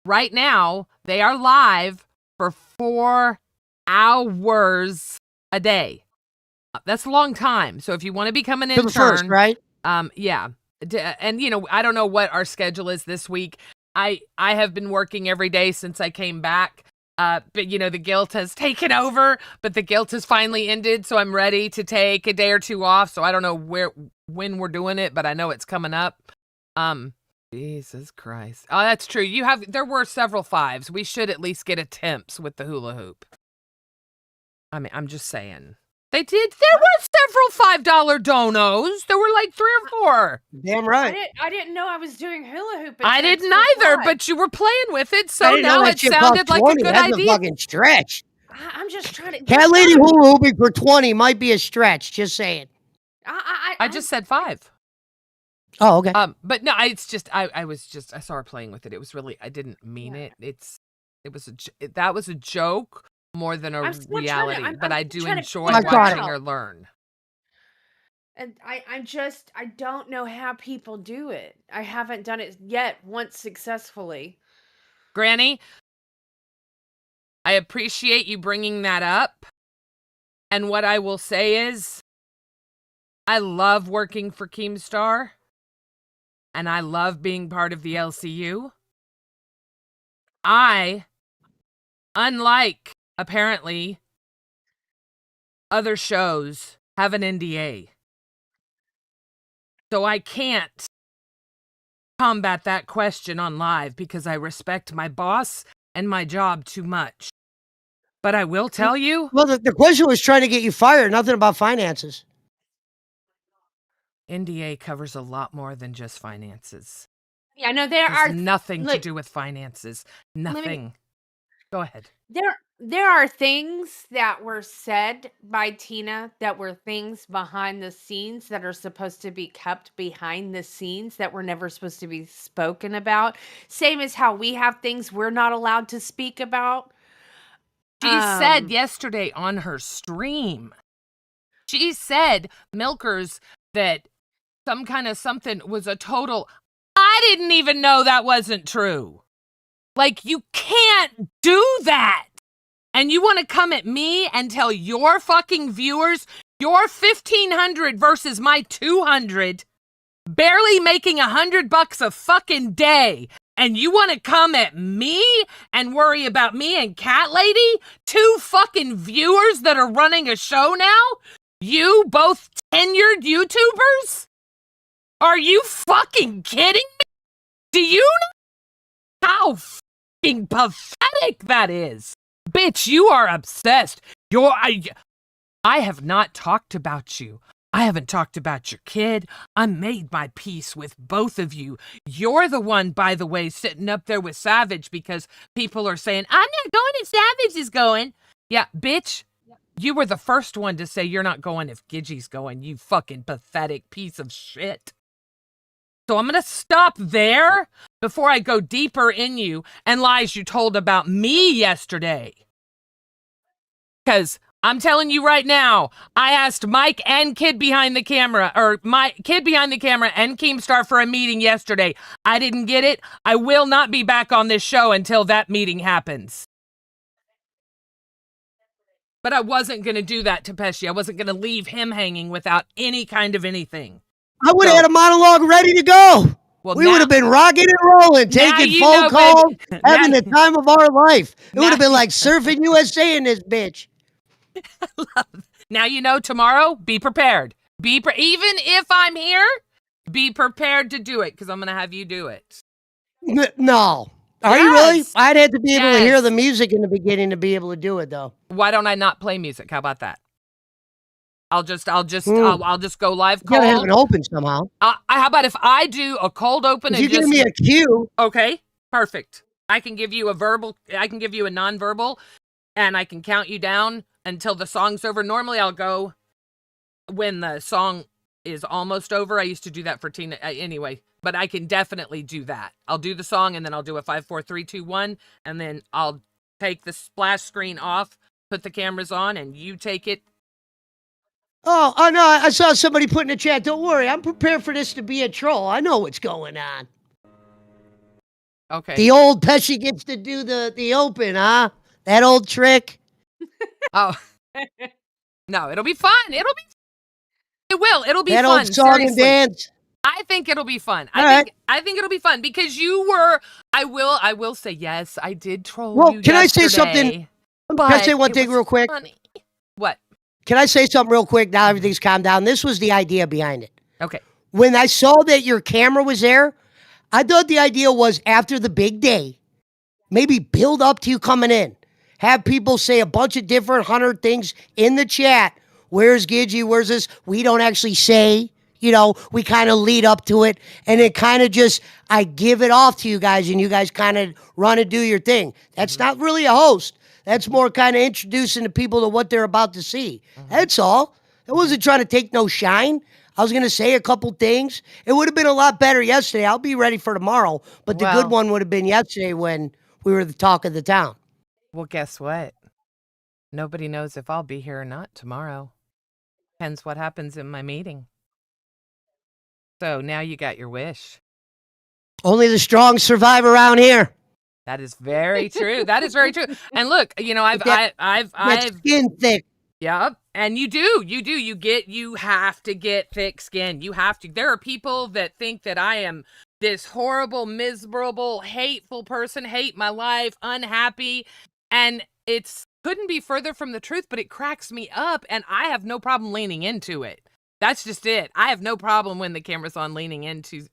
Right now, they are live for 4 hours a day. That's a long time. So if you want to become an intern, the first, right? Yeah. And I don't know what our schedule is this week. I have been working every day since I came back. But the guilt has taken over, but the guilt has finally ended. So I'm ready to take a day or 2 off. So I don't know when we're doing it, but I know it's coming up. Jesus Christ. Oh, that's true. There were several 5s. We should at least get attempts with the hula hoop. I mean, I'm just saying. They did. There were several $5 donos. There were like 3 or 4. Damn right. I didn't know I was doing hula hoop. I didn't either, but you were playing with it, so I didn't know now that it shit sounded cost like 20. a good That's idea. a fucking stretch. I'm just trying to. Cat lady hula hooping for 20 might be a stretch. Just saying. I just said 5. Oh, okay. But no, it's just I saw her playing with it. It was really, I didn't mean it. That was a joke more than a reality. But I do enjoy watching her learn. And I don't know how people do it. I haven't done it yet once successfully. Granny, I appreciate you bringing that up. And what I will say is, I love working for Keemstar. And I love being part of the LCU. Unlike, apparently, other shows, have an NDA. So I can't combat that question on live because I respect my boss and my job too much. But I will tell you... Well, the question was trying to get you fired, nothing about finances. NDA covers a lot more than just finances. Yeah, no, there There's are nothing to do with finances. Nothing. Go ahead. There are things that were said by Tina that were things behind the scenes that are supposed to be kept behind the scenes that were never supposed to be spoken about. Same as how we have things we're not allowed to speak about. She said yesterday on her stream, she said Milkers that some kind of something was a total, I didn't even know that wasn't true. Like, you can't do that. And you want to come at me and tell your fucking viewers, your 1,500 versus my 200, barely making $100 a fucking day. And you want to come at me and worry about me and Cat Lady, 2 fucking viewers that are running a show now? You both tenured YouTubers? Are you fucking kidding me? Do you know how fucking pathetic that is? Bitch, you are obsessed. I have not talked about you. I haven't talked about your kid. I made my peace with both of you. You're the one, by the way, sitting up there with Savage because people are saying, I'm not going if Savage is going. Yeah, bitch. You were the first one to say you're not going if Gidgey's going, you fucking pathetic piece of shit. So I'm going to stop there before I go deeper in you and lies you told about me yesterday. Because I'm telling you right now, I asked Mike and Kid Behind the Camera, or my Kid Behind the Camera and Keemstar for a meeting yesterday. I didn't get it. I will not be back on this show until that meeting happens. But I wasn't going to do that to Pesci. I wasn't going to leave him hanging without any kind of anything. I would have had a monologue ready to go. Well, we would have been rocking and rolling, now taking you phone know, calls, baby. having Now- the time of our life. It would have Now- been like surfing USA in this bitch. Now you know tomorrow, be prepared. Even if I'm here, be prepared to do it because I'm going to have you do it. No. Are you really? Yes. I'd have to be able to hear Yes. the music in the beginning to be able to do it, though. Why don't I not play music? How about that? I'll just go live You gotta have cold. it open somehow. How about if I do a cold open If and you give just me a cue, okay, perfect. I can give you a verbal. I can give you a nonverbal, and I can count you down until the song's over. Normally I'll go when the song is almost over. I used to do that for Tina anyway, but I can definitely do that. I'll do the song and then I'll do a 5, 4, 3, 2, 1, and then I'll take the splash screen off, put the cameras on, and you take it. Oh no, I saw somebody put in the chat. Don't worry, I'm prepared for this to be a troll. I know what's going on. Okay. The old Pesci gets to do the open, huh? That old trick. Oh. No, it'll be fun. It will. It'll be that fun. old song seriously. and dance. I think it'll be fun. I think it'll be fun because you were. I will say yes. I did troll Well, you. can I say yesterday, something? Can I say one it thing was real quick? funny. What? Can I say something real quick? Now everything's calmed down. This was the idea behind it. Okay. When I saw that your camera was there, I thought the idea was after the big day, maybe build up to you coming in. Have people say a bunch of different 100 things in the chat. Where's Gidgy? Where's this? We don't actually say, we kind of lead up to it. And it kind of just, I give it off to you guys and you guys kind of run and do your thing. That's not really a host. That's more kind of introducing the people to what they're about to see. That's all. I wasn't trying to take no shine. I was going to say a couple things. It would have been a lot better yesterday. I'll be ready for tomorrow. But the good one would have been yesterday when we were the talk of the town. Well, guess what? Nobody knows if I'll be here or not tomorrow. Depends what happens in my meeting. So now you got your wish. Only the strong survive around here. That is very true. That is very true. And look, I've skin thick. Yep. And you have to get thick skin. You have to. There are people that think that I am this horrible, miserable, hateful person, hate my life, unhappy. And couldn't be further from the truth, but it cracks me up and I have no problem leaning into it. That's just it. I have no problem when the camera's on leaning into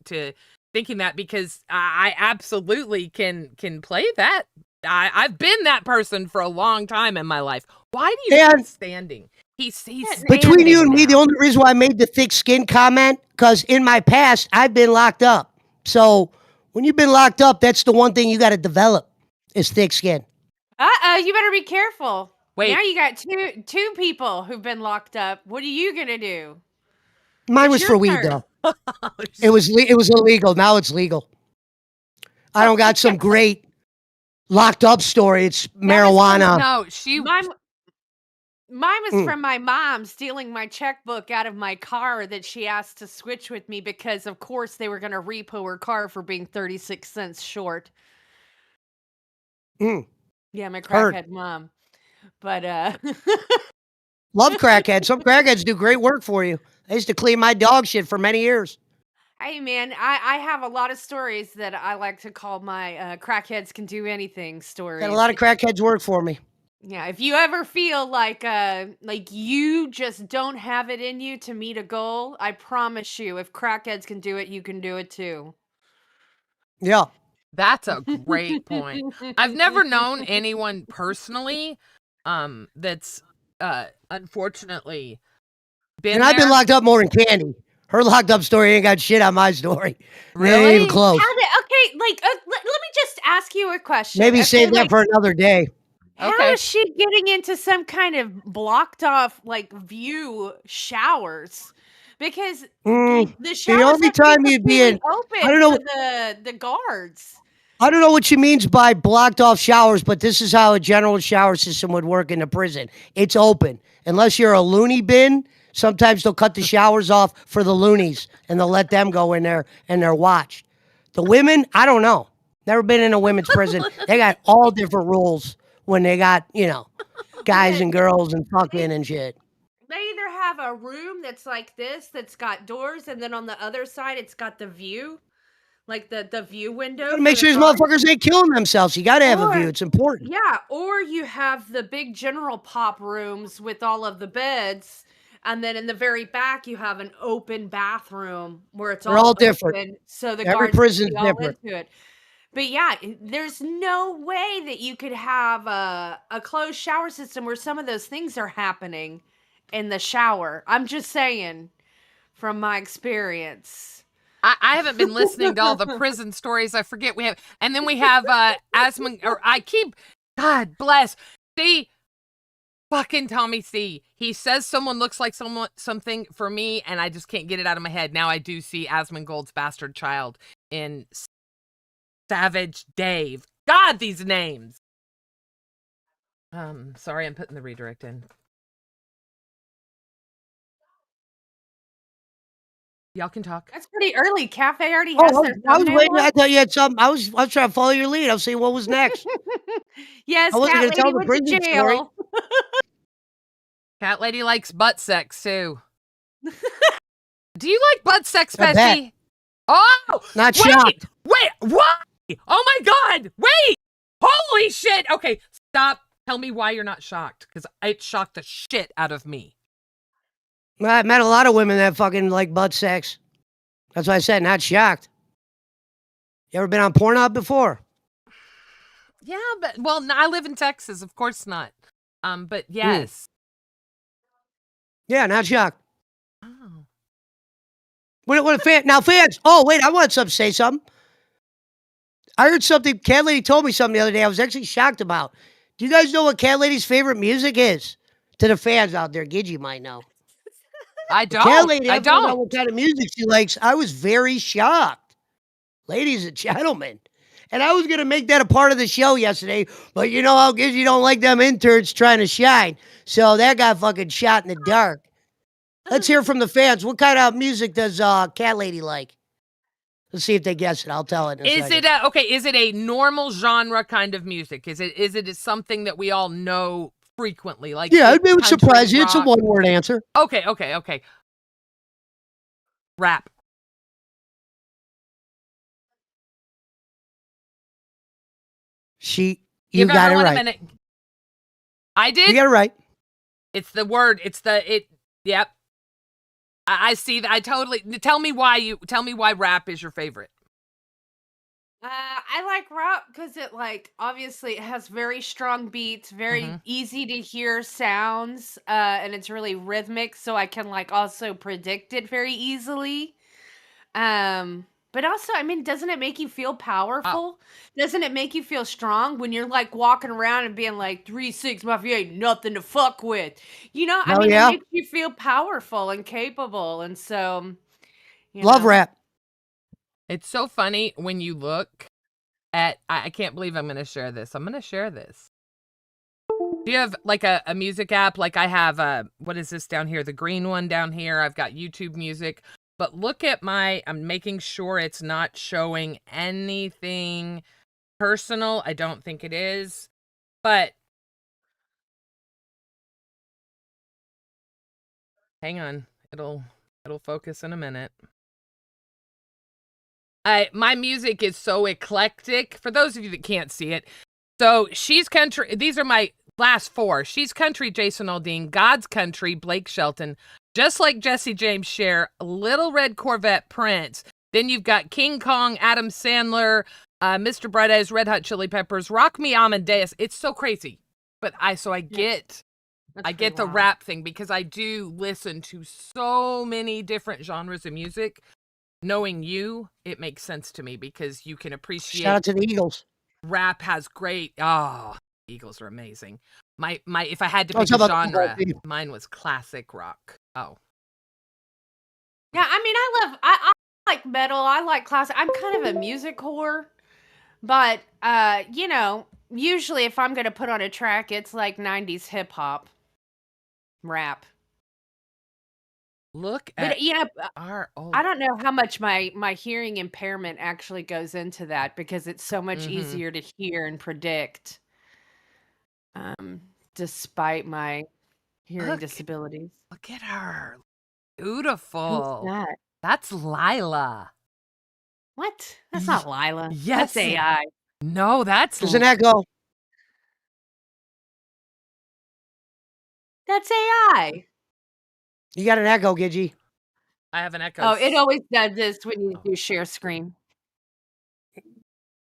thinking that because I absolutely can play that. I've been that person for a long time in my life. Why do you keep standing? He's between you and now. me, the only reason why I made the thick skin comment, because in my past, I've been locked up. So when you've been locked up, that's the one thing you got to develop is thick skin. You better be careful. Wait. Now you got two people who've been locked up. What are you gonna do? Mine was for weed, though. It was illegal. Now it's legal. I don't got some great locked up story. It's marijuana. Mine was from my mom stealing my checkbook out of my car that she asked to switch with me because, of course, they were going to repo her car for being 36 cents short. Yeah, my crackhead mom. But love crackheads. Some crackheads do great work for you. I used to clean my dog shit for many years. Hey, man, I have a lot of stories that I like to call my crackheads can do anything stories. Got a lot of crackheads work for me. Yeah, if you ever feel like you just don't have it in you to meet a goal, I promise you, if crackheads can do it, you can do it too. Yeah. That's a great point. I've never known anyone personally that's unfortunately been And I've been locked up more than Candy. Her locked up story ain't got shit on my story. Really? Ain't even close. Let me just ask you a question. Maybe save that for another day. How is she getting into some kind of blocked off view showers? Because the showers the only time you'd be in open I don't know for the guards. I don't know what she means by blocked off showers, but this is how a general shower system would work in a prison. It's open. Unless you're a loony bin, sometimes they'll cut the showers off for the loonies and they'll let them go in there and they're watched. The women, I don't know. Never been in a women's prison. They got all different rules when they got, guys and girls and fucking and shit. They either have a room that's like this, that's got doors, and then on the other side, it's got the view, like the view window. Make sure these motherfuckers ain't killing themselves. You got to have a view. It's important. Yeah, or you have the big general pop rooms with all of the beds, and then in the very back, you have an open bathroom where it's all different. Open, so the Every guards prison's can be all different. into it. But yeah, there's no way that you could have a closed shower system where some of those things are happening in the shower. I'm just saying from my experience. I haven't been listening to all the prison stories. I forget we have. And then we have God bless. See, Fucking Tommy C. He says someone looks like something for me, and I just can't get it out of my head. Now I do see Asmongold's bastard child in Savage Dave. God, these names. Sorry, I'm putting the redirect in. Y'all can talk. That's pretty early. Cafe already Oh, has their I was thumbnail waiting. I up. thought you had something. I was trying to follow your lead. I was saying what was next. Yes, I wasn't Cat going to tell Lady the went to prison story. jail. Cat Lady likes butt sex, too. Do you like butt sex, I bet. Bessie? Oh! Not wait! shocked. Wait! What? Oh my god! Wait! Holy shit! Okay, stop. Tell me why you're not shocked, because it shocked the shit out of me. I met a lot of women that fucking like butt sex. That's why I said not shocked. You ever been on Pornhub before? Yeah, but, well, I live in Texas. Of course not. But yes. Yeah, not shocked. Oh. What a fan. Now, fans. Oh, wait. I want to say something. I heard something. Cat Lady told me something the other day I was actually shocked about. Do you guys know what Cat Lady's favorite music is? To the fans out there, Gidgy might know. I Cat don't. Lady, I I found out don't. what kind of music she likes. I was very shocked. Ladies and gentlemen. And I was going to make that a part of the show yesterday, but you know how Gidgy don't like them interns trying to shine. So that got fucking shot in the dark. Let's hear from the fans. What kind of music does Cat Lady like? Let's see if they guess it. I'll tell it in a Is second. it okay? Is it a normal genre kind of music? Is it something that we all know frequently? Like Yeah, it would country, surprise you. It's a rock? one-word answer. Okay. Rap. You Give got it everyone right. a minute. I You did. got it right. It's the word. Yep. I see that. I totally. Tell me why rap is your favorite. I like rap because it obviously it has very strong beats, very Mhm. easy to hear sounds, and it's really rhythmic, so I can also predict it very easily. But also, I mean, doesn't it make you feel powerful? Doesn't it make you feel strong when you're walking around and being like 3-6 Mafia ain't nothing to fuck with? I Hell mean, yeah. it makes you feel powerful and capable, and so Love rap. It's so funny when you look at. I can't believe I'm going to share this. I'm going to share this. Do you have a music app? Like I have what is this down here? The green one down here. I've got YouTube Music. But look at I'm making sure it's not showing anything personal. I don't think it is. But hang on. It'll focus in a minute. My music is so eclectic. For those of you that can't see it. So She's Country. These are my last four. She's Country, Jason Aldean. God's Country, Blake Shelton. Just Like Jesse James Cher, Little Red Corvette, Prince. Then you've got King Kong, Adam Sandler, Mr. Bright Eyes, Red Hot Chili Peppers, Rock Me Amadeus. It's so crazy. But I get the rap thing because I do listen to so many different genres of music. Knowing you, it makes sense to me because you can appreciate. Shout out to the Eagles. Rap has great. Eagles are amazing. My if I had to pick how a about football genre, team? mine was classic rock. Oh. Yeah, I mean, I like metal. I like classic. I'm kind of a music whore, but usually if I'm gonna put on a track, it's like 90s hip hop, rap. Look But at our old. I don't know how much my hearing impairment actually goes into that because it's so much easier to hear and predict. Despite my hearing disabilities. Look at her. Who's Beautiful. that? That's Lila. What? That's not Lila. Yes. That's AI. No, that's There's an echo. That's AI. You got an echo, Gidgy. I have an echo. Oh, it always does this when you do share screen.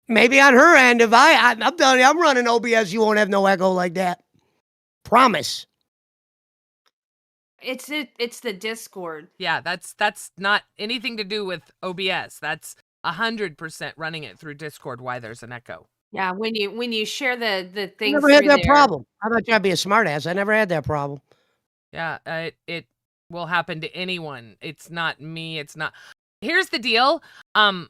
Maybe on her end, if I'm telling you, I'm running OBS, you won't have no echo like that. Promise. It's the Discord. Yeah, that's not anything to do with OBS. That's 100% running it through Discord. Why there's an echo. Yeah, when you share the I things never had through that there. problem. I'm not trying to be a smartass. I never had that problem. Yeah, it will happen to anyone. It's not me. It's not. Here's the deal. I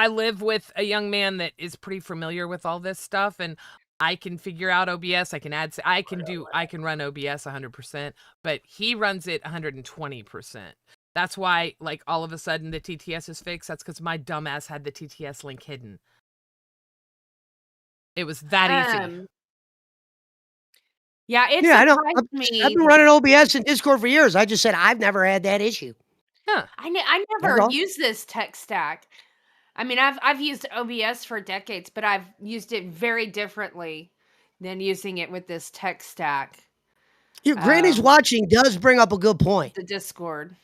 live with a young man that is pretty familiar with all this stuff, and I can figure out OBS. I can run OBS 100%, but he runs it 120%. That's why, like, all of a sudden the TTS is fixed. That's because my dumbass had the TTS link hidden. It was that easy. Yeah, it Yeah, I know. surprised I've me. been running OBS and Discord for years. I just said I've never had that issue. Yeah. I That's never all. used this tech stack. I mean, I've used OBS for decades, but I've used it very differently than using it with this tech stack. Your Granny's watching does bring up a good point. The Discord.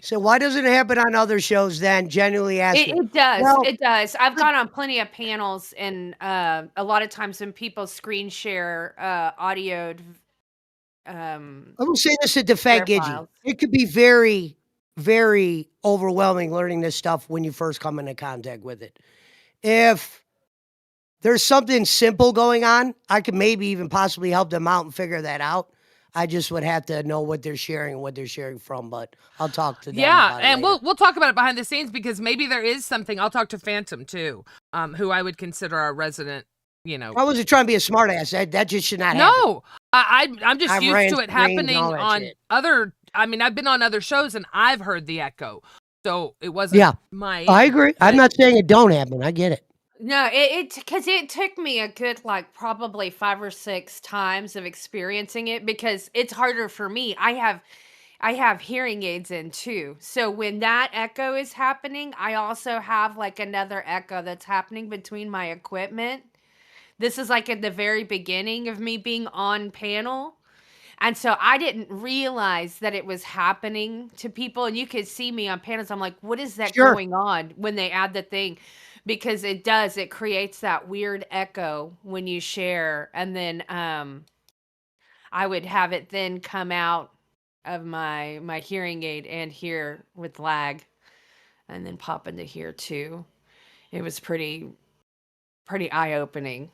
So why doesn't it happen on other shows then? Genuinely asking. It does. Well, It does. I've gone on plenty of panels, and a lot of times when people screen share audioed I will say this to defend share Gidgy. files. It could be very, very overwhelming learning this stuff when you first come into contact with it. If there's something simple going on, I could maybe even possibly help them out and figure that out. I just would have to know what they're sharing and what they're sharing from, but I'll talk to them. Yeah, about it and later. we'll talk about it behind the scenes because maybe there is something. I'll talk to Phantom too, who I would consider our resident. I wasn't trying to be a smartass. That just should not happen. No, I'm just I've used ran to it screens and happening all that on shit. other. I mean, I've been on other shows and I've heard the echo, so it wasn't. Yeah, my. I agree. I'm not saying it don't happen. I get it. No, it because it took me a good like probably 5 or 6 times of experiencing it because it's harder for me. I have hearing aids in too. So when that echo is happening, I also have like another echo that's happening between my equipment. This is like at the very beginning of me being on panel. And so I didn't realize that it was happening to people. And you could see me on panels. I'm like, what is that Sure. going on when they add the thing? Because it does, it creates that weird echo when you share. And then I would have it then come out of my hearing aid and here with lag and then pop into here too. It was pretty eye-opening.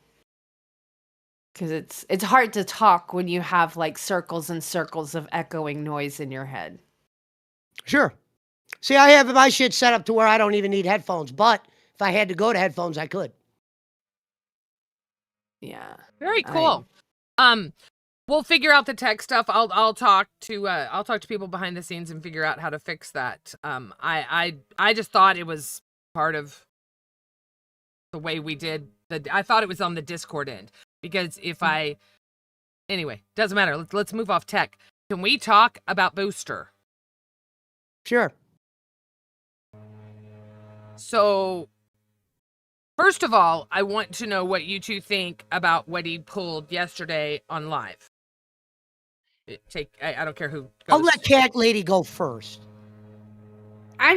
Because it's hard to talk when you have like circles and circles of echoing noise in your head. Sure. See, I have my shit set up to where I don't even need headphones, but if I had to go to headphones, I could. Yeah. Very cool. We'll figure out the tech stuff. I'll talk to people behind the scenes and figure out how to fix that. I just thought it was part of the way we did I thought it was on the Discord end because anyway, doesn't matter. Let's move off tech. Can we talk about Booster? Sure. So, first of all, I want to know what you two think about what he pulled yesterday on live. I don't care who goes. I'll let Cat Lady go first. I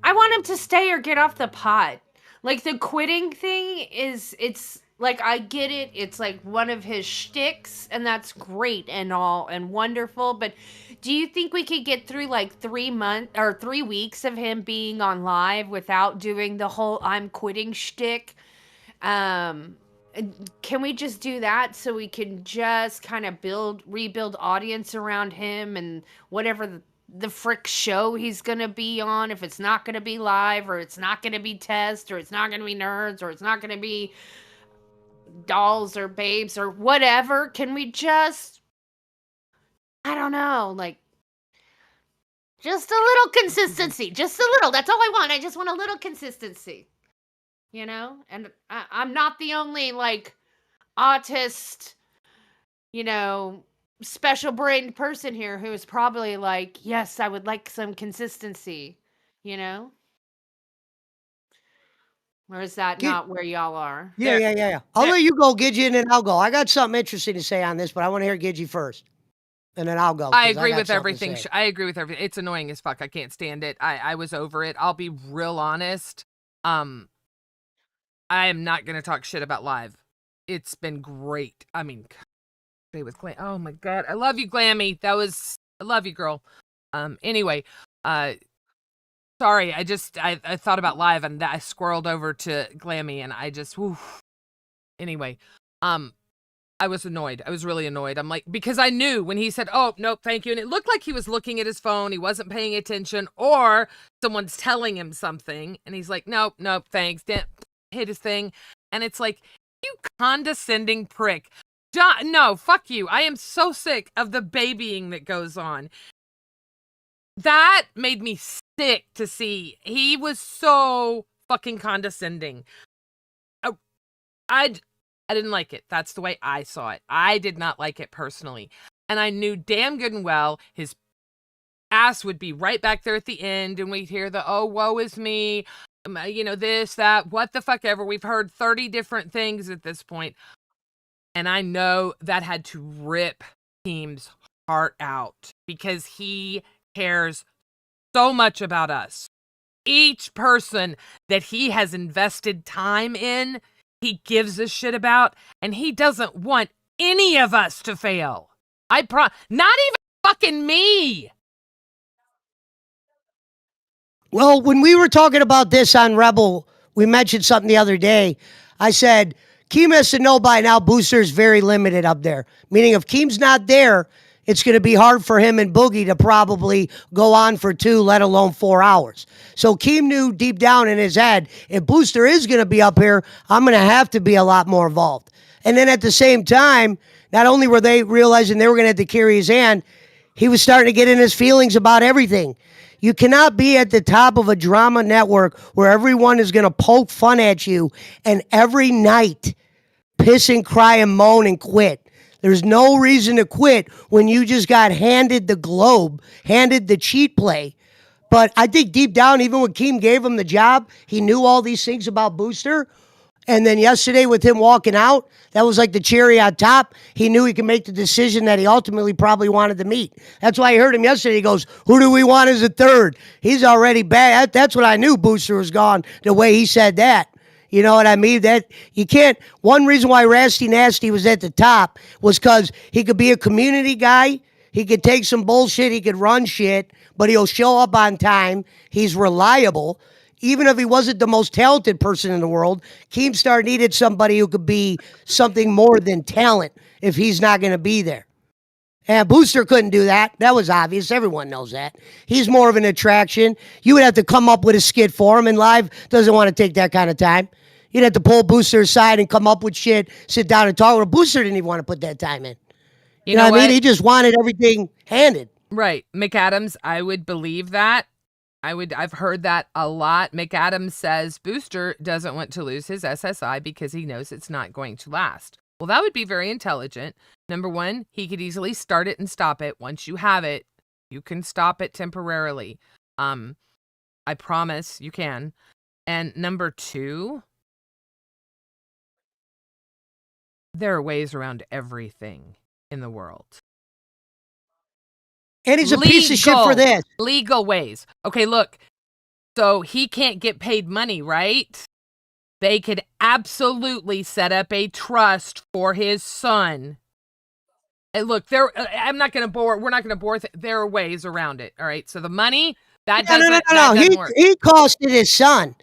want him to stay or get off the pot. Like the quitting thing it's like I get it. It's like one of his shticks, and that's great and all and wonderful. But do you think we could get through like 3 months or 3 weeks of him being on live without doing the whole I'm quitting shtick? Can we just do that so we can just kind of rebuild audience around him and whatever the frick show he's gonna be on, if it's not gonna be live or it's not gonna be test or it's not gonna be nerds or it's not gonna be dolls or babes or whatever? Can we just, I don't know, like just a little consistency, just a little, that's all I want. I just want a little consistency, and I'm not the only like autist, special brained person here who is probably like, yes, I would like some consistency, Or is that not where y'all are? Yeah. I'll let you go, Gidgy, and then I'll go. I got something interesting to say on this, but I want to hear Gidgy first. And then I'll go. I agree with everything. I agree with everything. It's annoying as fuck. I can't stand it. I was over it. I'll be real honest. I am not going to talk shit about live. It's been great. I mean, with Glam. Oh my God. I love you, Glammy. I love you, girl. Anyway, Sorry, I thought about live and I squirreled over to Glammy and I just, anyway, I was annoyed. I was really annoyed. I'm like, because I knew when he said, oh, nope, thank you. And it looked like he was looking at his phone. He wasn't paying attention, or someone's telling him something. And he's like, nope, thanks. Hit his thing. And it's like, you condescending prick. No, fuck you. I am so sick of the babying that goes on. That made me sick to see. He was so fucking condescending. I didn't like it. That's the way I saw it. I did not like it personally. And I knew damn good and well his ass would be right back there at the end and we'd hear the, oh, woe is me, this, that, what the fuck ever. We've heard 30 different things at this point. And I know that had to rip Team's heart out because he cares so much about us. Each person that he has invested time in, he gives a shit about, and he doesn't want any of us to fail. Not even fucking me. Well, when we were talking about this on Rebel, we mentioned something the other day. I said, Keem has to know by now Booster's very limited up there. Meaning if Keem's not there, it's going to be hard for him and Boogie to probably go on for 2, let alone 4 hours. So Keem knew deep down in his head, if Booster is going to be up here, I'm going to have to be a lot more involved. And then at the same time, not only were they realizing they were going to have to carry his hand, he was starting to get in his feelings about everything. You cannot be at the top of a drama network where everyone is going to poke fun at you and every night piss and cry and moan and quit. There's no reason to quit when you just got handed the globe, handed the cheat play. But I think deep down, even when Keem gave him the job, he knew all these things about Booster. And then yesterday with him walking out, that was like the cherry on top. He knew he could make the decision that he ultimately probably wanted to meet. That's why I heard him yesterday. He goes, who do we want as a third? He's already bad. That's what I knew Booster was gone, the way he said that. You know what I mean? That you can't. One reason why Rasty Nasty was at the top was because he could be a community guy. He could take some bullshit. He could run shit, but he'll show up on time. He's reliable. Even if he wasn't the most talented person in the world, Keemstar needed somebody who could be something more than talent if he's not going to be there. And Booster couldn't do that. That was obvious. Everyone knows that. He's more of an attraction. You would have to come up with a skit for him, and Live doesn't want to take that kind of time. You'd have to pull Booster aside and come up with shit, sit down and talk. Well, Booster didn't even want to put that time in. You know what I mean? He just wanted everything handed. Right. McAdams, I would believe that. I've heard that a lot. McAdams says Booster doesn't want to lose his SSI because he knows it's not going to last. Well, that would be very intelligent. Number one, he could easily start it and stop it. Once you have it, you can stop it temporarily. I promise you can. And number two, there are ways around everything in the world. And he's a piece of shit for this. Legal ways. Okay, look. So he can't get paid money, right? They could absolutely set up a trust for his son. And look, I'm not going to bore. We're not going to bore. There are ways around it. All right. So the money that doesn't work. He costed his son.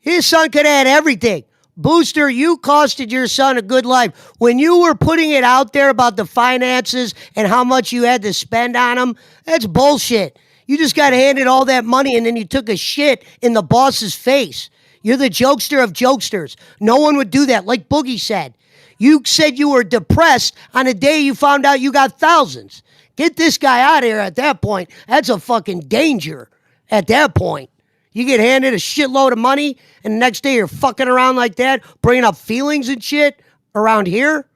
His son could add everything. Booster, you costed your son a good life. When you were putting it out there about the finances and how much you had to spend on him, that's bullshit. You just got handed all that money and then you took a shit in the boss's face. You're the jokester of jokesters. No one would do that, like Boogie said. You said you were depressed on the day you found out you got thousands. Get this guy out of here at that point. That's a fucking danger at that point. You get handed a shitload of money, and the next day you're fucking around like that, bringing up feelings and shit around here?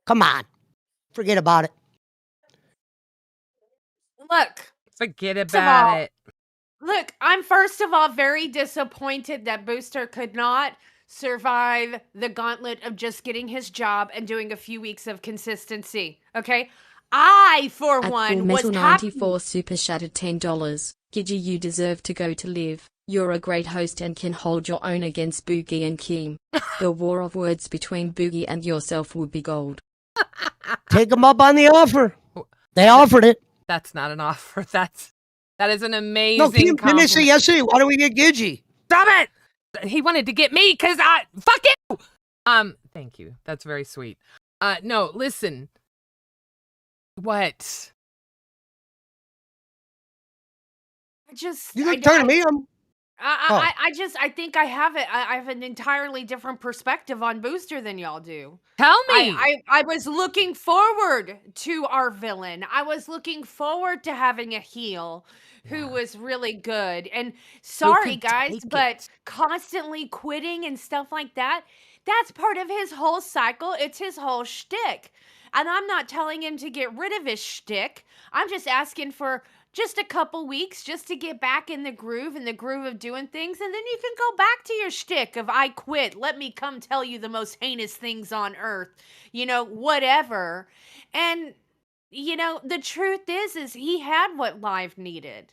Come on. Forget about it. Look. Forget about it. Look, I'm first of all very disappointed that Booster could not survive the gauntlet of just getting his job and doing a few weeks of consistency. Okay? I, for one, was Metal happy. 94 super shattered $10. Gidgy, you deserve to go to live. You're a great host and can hold your own against Boogie and Keem. The war of words between Boogie and yourself would be gold. Take them up on the offer. They offered it. That's not an offer. That's That is an No, amazing Kim, didn't they say compliment. yesterday? Why don't we get Gidgy? Stop it! He wanted to get me because fuck you. Thank you. That's very sweet. No, listen. What? You can turn to me. I think I have an entirely different perspective on Booster than y'all do. Tell me. I was looking forward to our villain. I was looking forward to having a heel who was really good. And sorry could guys, take but it. constantly quitting and stuff like that, that's part of his whole cycle. It's his whole shtick. And I'm not telling him to get rid of his shtick. I'm just asking for just a couple weeks just to get back in the groove of doing things, and then you can go back to your shtick of I quit. Let me come tell you the most heinous things on earth, whatever. And the truth is he had what Live needed.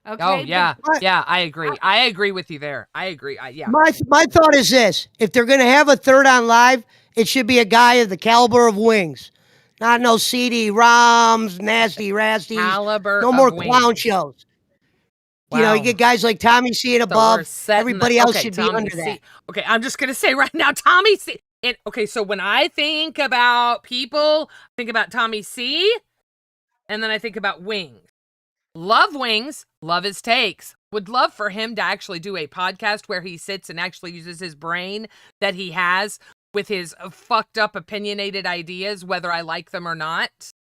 Okay. Oh yeah, But- yeah. I agree. I agree with you there. I agree. Yeah. My thought is this: if they're gonna have a third on Live, it should be a guy of the caliber of Wings, not no CD-ROMs, nasty rasties, Caliber no more of clown Wings. shows. Wow. You get guys like Tommy C and So above. we're setting Everybody the- else okay, should Tommy be under C. that. Okay, I'm just gonna say right now, Tommy C. And okay, so when I think about people, I think about Tommy C, and then I think about Wings. Love Wings, love his takes. Would love for him to actually do a podcast where he sits and actually uses his brain that he has with his fucked up opinionated ideas, whether I like them or not.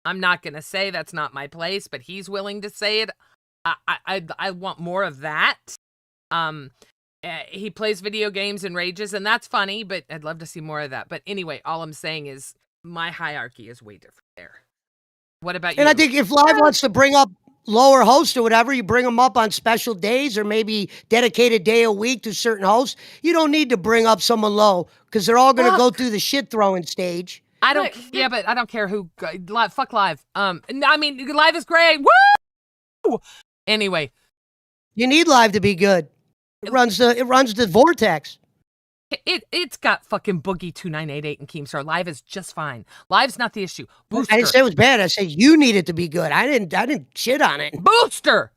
I'm not gonna say that's not my place, but he's willing to say it. I want more of that. He plays video games and rages, and that's funny, but I'd love to see more of that. But anyway, all I'm saying is my hierarchy is way different there. What about you? And I think if Live wants to bring up lower hosts or whatever, you bring them up on special days or maybe dedicated day a week to certain hosts. You don't need to bring up someone low because they're all going to go through the shit throwing stage. I don't. Look, Yeah, but I don't care who. Fuck Live. I mean, Live is great. Woo! Anyway, You need Live to be good. It runs the vortex. it's got fucking Boogie 2988 and Keemstar. Live is just fine. Live's not the issue. Booster. I didn't say it was bad. I said you need it to be good. I didn't shit on it. Booster.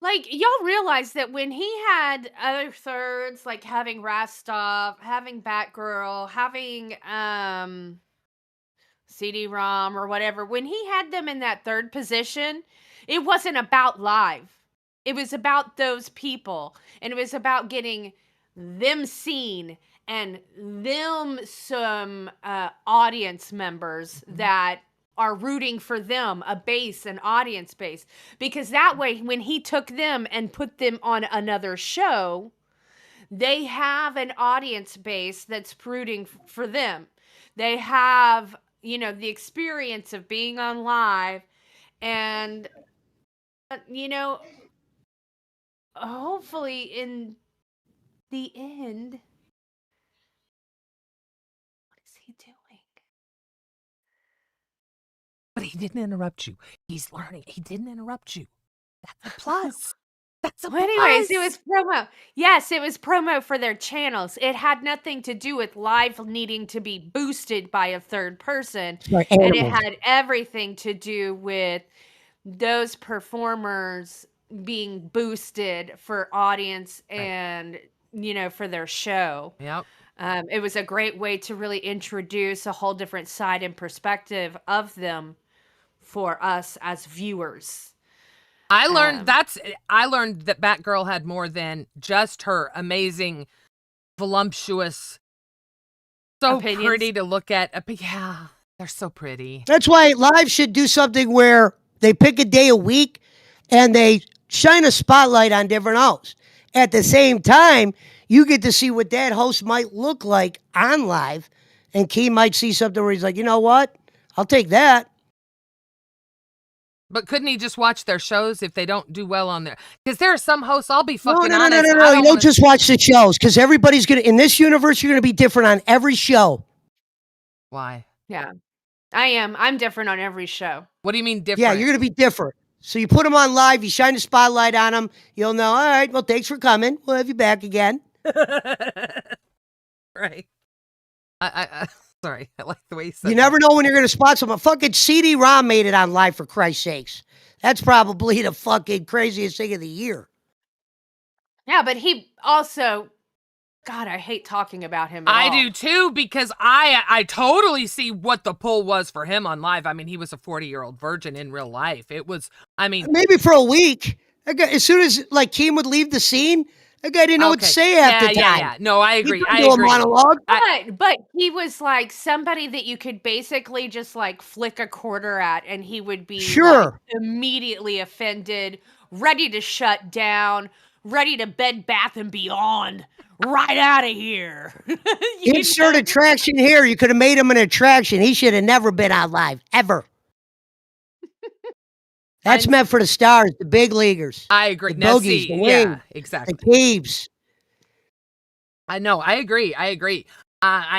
Like, y'all realize that when he had other thirds, like having Rastov, having Batgirl, having CD-ROM or whatever, when he had them in that third position, it wasn't about Live. It was about those people, and it was about getting them seen and them some audience members that are rooting for them, a base, an audience base. Because that way, when he took them and put them on another show, they have an audience base that's rooting for them. They have, the experience of being on Live, and, hopefully in the end, what is he doing? But he didn't interrupt you. He's learning. He didn't interrupt you. That's a plus. That's a Well, anyways, it plus. was promo. Yes, it was promo for their channels. It had nothing to do with Live needing to be boosted by a third person. Like And it animals. had everything to do with those performers being boosted for audience and, for their show. Yep. It was a great way to really introduce a whole different side and perspective of them for us as viewers. I learned that Batgirl had more than just her amazing, voluptuous, so Opinions. pretty to look at. Yeah, they're so pretty. That's why Live should do something where they pick a day a week and they shine a spotlight on different hosts. At the same time, you get to see what that host might look like on Live, and Key might see something where he's like, you know what? I'll take that. But couldn't he just watch their shows if they don't do well on there? Because there are some hosts, I'll be fucking no. honest. You don't just watch the shows because everybody's going to, in this universe, you're going to be different on every show. Why? Yeah, I am. I'm different on every show. What do you mean different? Yeah, you're going to be different. So you put them on Live, you shine the spotlight on them, you'll know, all right, well, thanks for coming. We'll have you back again. Right. I sorry. I like the way you said You that. never know when you're going to spot someone. Fucking CD-ROM made it on Live, for Christ's sakes. That's probably the fucking craziest thing of the year. Yeah, but he also, God, I hate talking about him at I all. do too, because I totally see what the pull was for him on live. I mean, he was a 40-year-old virgin in real life. It was, I mean, Maybe for a week. That guy, as soon as like Keem would leave the scene, that guy didn't know what to say half the time. yeah. No, I He agree. couldn't I do a agree. monologue. But he was like somebody that you could basically just like flick a quarter at and he would be like Sure. immediately offended, ready to shut down, ready to Bed Bath and Beyond, right out of here. You Insert know? attraction here. You could have made him an attraction. He should have never been on live, ever. That's I'm- meant for the stars, the big leaguers, I agree. the Now, Bogies, see, the yeah, Wings, exactly. the Caves. I know. I agree. I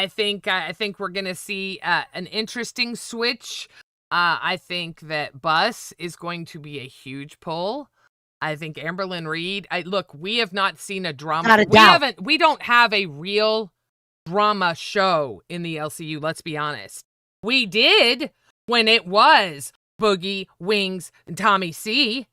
think we're gonna see an interesting switch. I think that Bus is going to be a huge pull. I think Amberlynn Reed. Look, we have not seen a drama. Not a doubt. We don't have a real drama show in the LCU. Let's be honest. We did when it was Boogie, Wings, and Tommy C.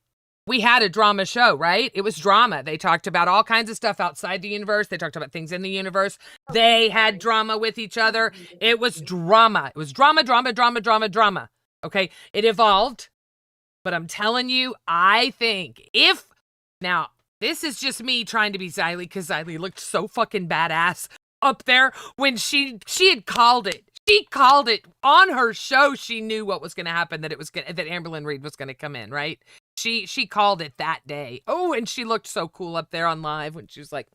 We had a drama show, right? It was drama. They talked about all kinds of stuff outside the universe. They talked about things in the universe. They had drama with each other. It was drama. It was drama. Okay? It evolved. But I'm telling you, I think now, this is just me trying to be Xylee because Xylee looked so fucking badass up there when she had called it. She called it on her show. She knew what was going to happen, that Amberlynn Reed was going to come in, right? She called it that day. Oh, and she looked so cool up there on live when she was like,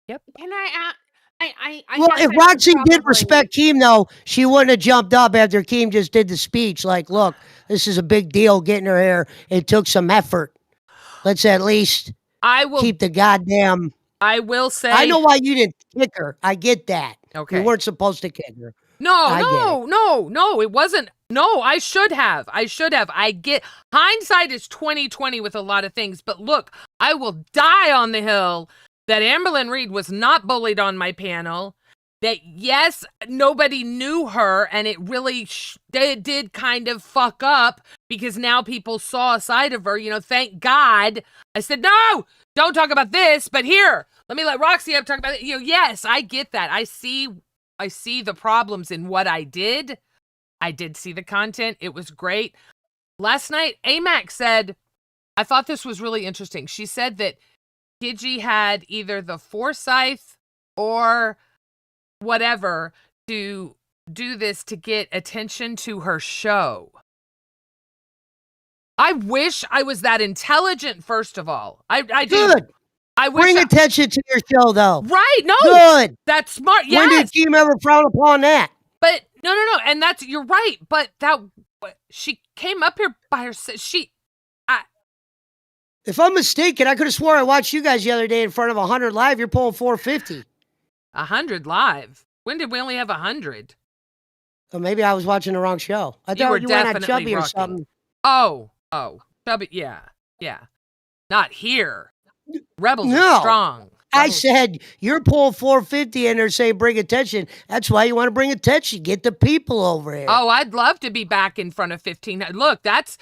"Yep." Can I Well, guess if I should Roxy did probably- respect Keem, though, she wouldn't have jumped up after Keem just did the speech. Like, look, this is a big deal getting her here. It took some effort. Let's at least I will keep the goddamn. I will say I know why you didn't kick her. I get that. Okay. You weren't supposed to kick her. No, it wasn't. No, I should have. I get hindsight is 2020 with a lot of things, but look, I will die on the hill that Amberlynn Reed was not bullied on my panel. That yes, nobody knew her, and it really did kind of fuck up because now people saw a side of her. You know, thank God. I said no, don't talk about this, but here, let me let Roxy up talk about it. You know, yes, I get that. I see the problems in what I did. I did see the content. It was great. Last night, Amac said, I thought this was really interesting. She said that Gigi had either the foresight or whatever to do this to get attention to her show. I wish I was that intelligent, first of all. I do. Good. I wish Bring attention to your show, though. Right, no. Good. That's smart. When Yes. did Keem ever frown upon that? But no. And you're right. But she came up here by herself. If I'm mistaken, I could have swore I watched you guys the other day in front of 100 live. You're pulling 450. 100 live. When did we only have 100? Or maybe I was watching the wrong show. I You thought were you went on definitely Chubby or rocking. something. Oh, Chubby, yeah. Not here. Rebels No. are strong. I Rebels- said, you're pulling 450 and they're saying bring attention. That's why you want to bring attention. Get the people over here. Oh, I'd love to be back in front of 15. Look, that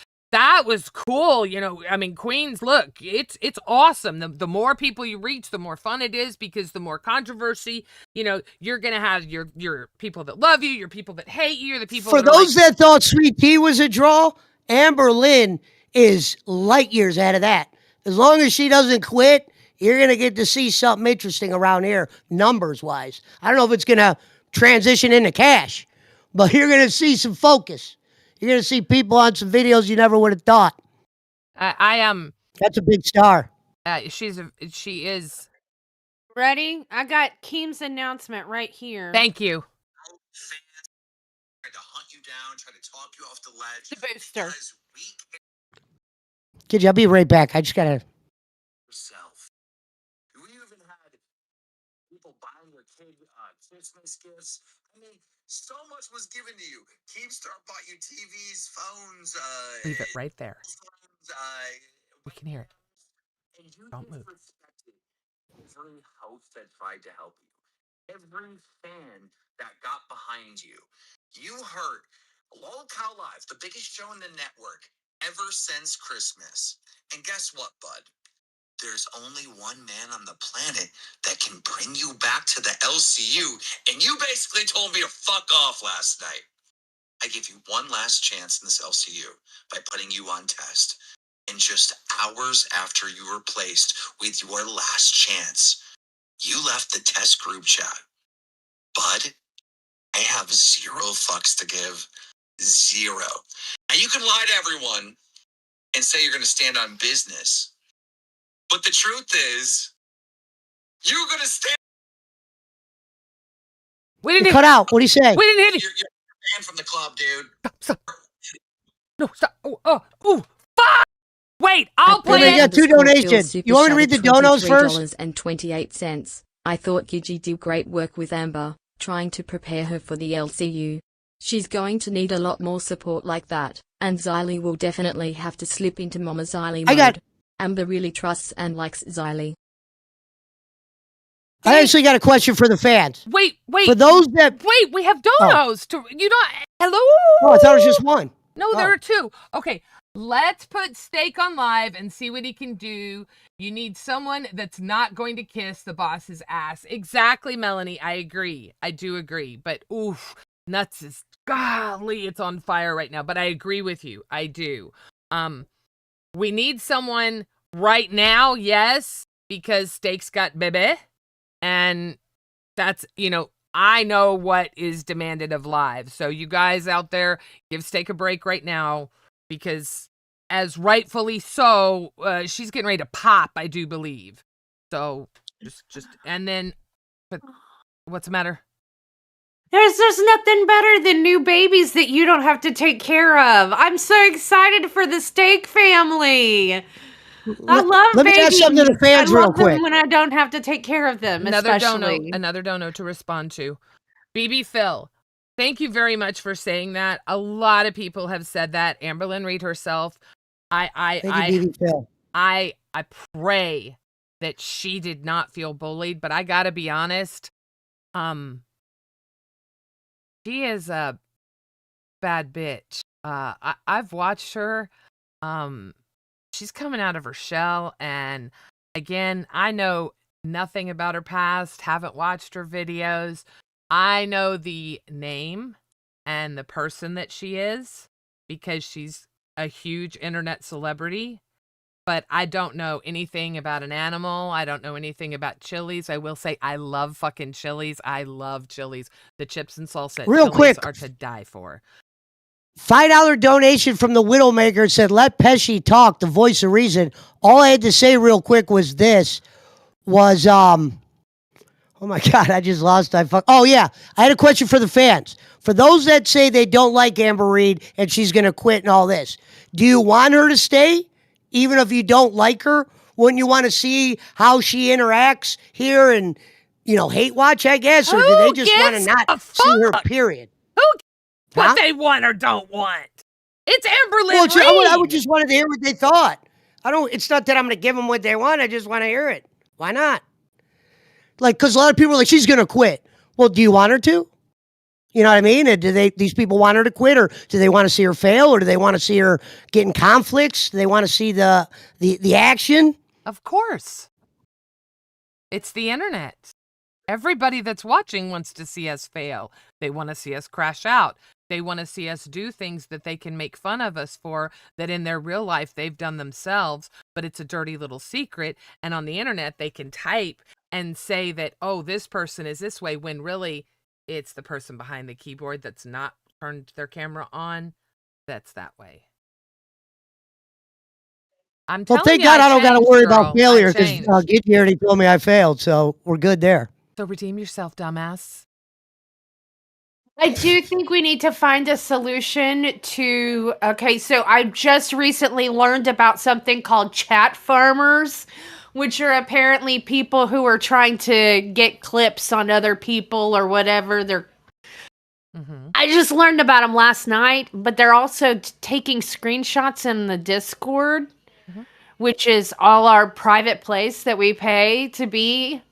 was cool. You know, I mean, Queens, look, it's awesome. The more people you reach, the more fun it is because the more controversy, you know, you're going to have your people that love you, your people that hate you, the people For that are those that thought Sweet Tea was a draw, Amber Lynn is light years out of that. As long as she doesn't quit, you're going to get to see something interesting around here, numbers-wise. I don't know if it's going to transition into cash, but you're going to see some focus. You're going to see people on some videos you never would have thought. I am. That's a big star. She is. Ready? I got Keem's announcement right here. Thank you. Trying to hunt you down, trying to talk you off the ledge. The booster. Because we Kid, I'll be right back. I just got to. yourself. We even had people buying your kid Christmas gifts. I mean, so much was given to you. Keemstar bought you TVs, phones, Leave it right there. phones, We can hear it. and you Don't move. disrespected every host that tried to help you. Every fan that got behind you. You hurt Lol Cow Live, the biggest show in the network, ever since Christmas. And guess what, bud? There's only one man on the planet that can bring you back to the LCU, and you basically told me to fuck off last night. I give you one last chance in this LCU by putting you on test. And just hours after you were placed with your last chance, you left the test group chat. Bud, I have 0 fucks to give. 0. Now you can lie to everyone and say you're going to stand on business. But the truth is, you're going to stand. We didn't You hit. cut out. What do you say? We didn't hit it. You're banned from the club, dude. Stop. No, stop. Oh, fuck! Wait, I'll Wait, play we it. got 2 donations. You want me to read the donos first? $23.28. I thought Gigi did great work with Amber, trying to prepare her for the LCU. She's going to need a lot more support like that, and Xylee will definitely have to slip into Mama Xylee mode. Amber really trusts and likes Xylee. I actually got a question for the fans. Wait. For those that... Wait, we have donos. You don't... Hello? Oh, I thought it was just one. No, there are 2. Okay, let's put Steak on live and see what he can do. You need someone that's not going to kiss the boss's ass. Exactly, Melanie. I agree. I do agree. But, oof, nuts is... Golly, it's on fire right now. But I agree with you. I do. We need someone right now, yes, because Steak's got bebe. And that's, I know what is demanded of live. So you guys out there, give Steak a break right now because as rightfully so, she's getting ready to pop, I do believe. So just and then, but what's the matter? There's nothing better than new babies that you don't have to take care of. I'm so excited for the Steak family. I love Let me ask babies. something to the fans I real love them quick. when I don't have to take care of them, especially. Another dono to respond to. BB Phil, thank you very much for saying that. A lot of people have said that. Amberlynn Reed herself. Thank you, BB Phil. I pray that she did not feel bullied, but I gotta be honest. She is a bad bitch. I've watched her. She's coming out of her shell, and again, I know nothing about her past, haven't watched her videos. I know the name and the person that she is because she's a huge internet celebrity, but I don't know anything about an animal. I don't know anything about Chili's. I will say I love fucking Chili's. I love Chili's. The chips and salsa at Real Chili's quick. are to die for. $5 donation from the Widowmaker said, let Pesci talk, the voice of reason. All I had to say real quick was oh my God, I just lost. Oh yeah, I had a question for the fans. For those that say they don't like Amber Reed and she's going to quit and all this, do you want her to stay? Even if you don't like her, wouldn't you want to see how she interacts here and, hate watch, I guess? Or do they just want to not see her, period? What they want or don't want. It's Amberlynn Well, Reed. I would just wanted to hear what they thought. It's not that I'm going to give them what they want. I just want to hear it. Why not? Because a lot of people are like, she's going to quit. Well, do you want her to? You know what I mean? And these people want her to quit, or do they want to see her fail, or do they want to see her get in conflicts? Do they want to see the action? Of course. It's the internet. Everybody that's watching wants to see us fail. They want to see us crash out. They want to see us do things that they can make fun of us for, that in their real life they've done themselves, but it's a dirty little secret. And on the internet, they can type and say that, oh, this person is this way, when really it's the person behind the keyboard that's not turned their camera on that's that way. I'm telling Well, thank you, God I don't got to changed, worry girl. about failure, because changed. Giddy already told me I failed, so we're good there. So redeem yourself, dumbass. I do think we need to find a solution to. Okay, so I just recently learned about something called chat farmers, which are apparently people who are trying to get clips on other people or whatever. I just learned about them last night, but they're also taking screenshots in the Discord, which is all our private place that we pay to be.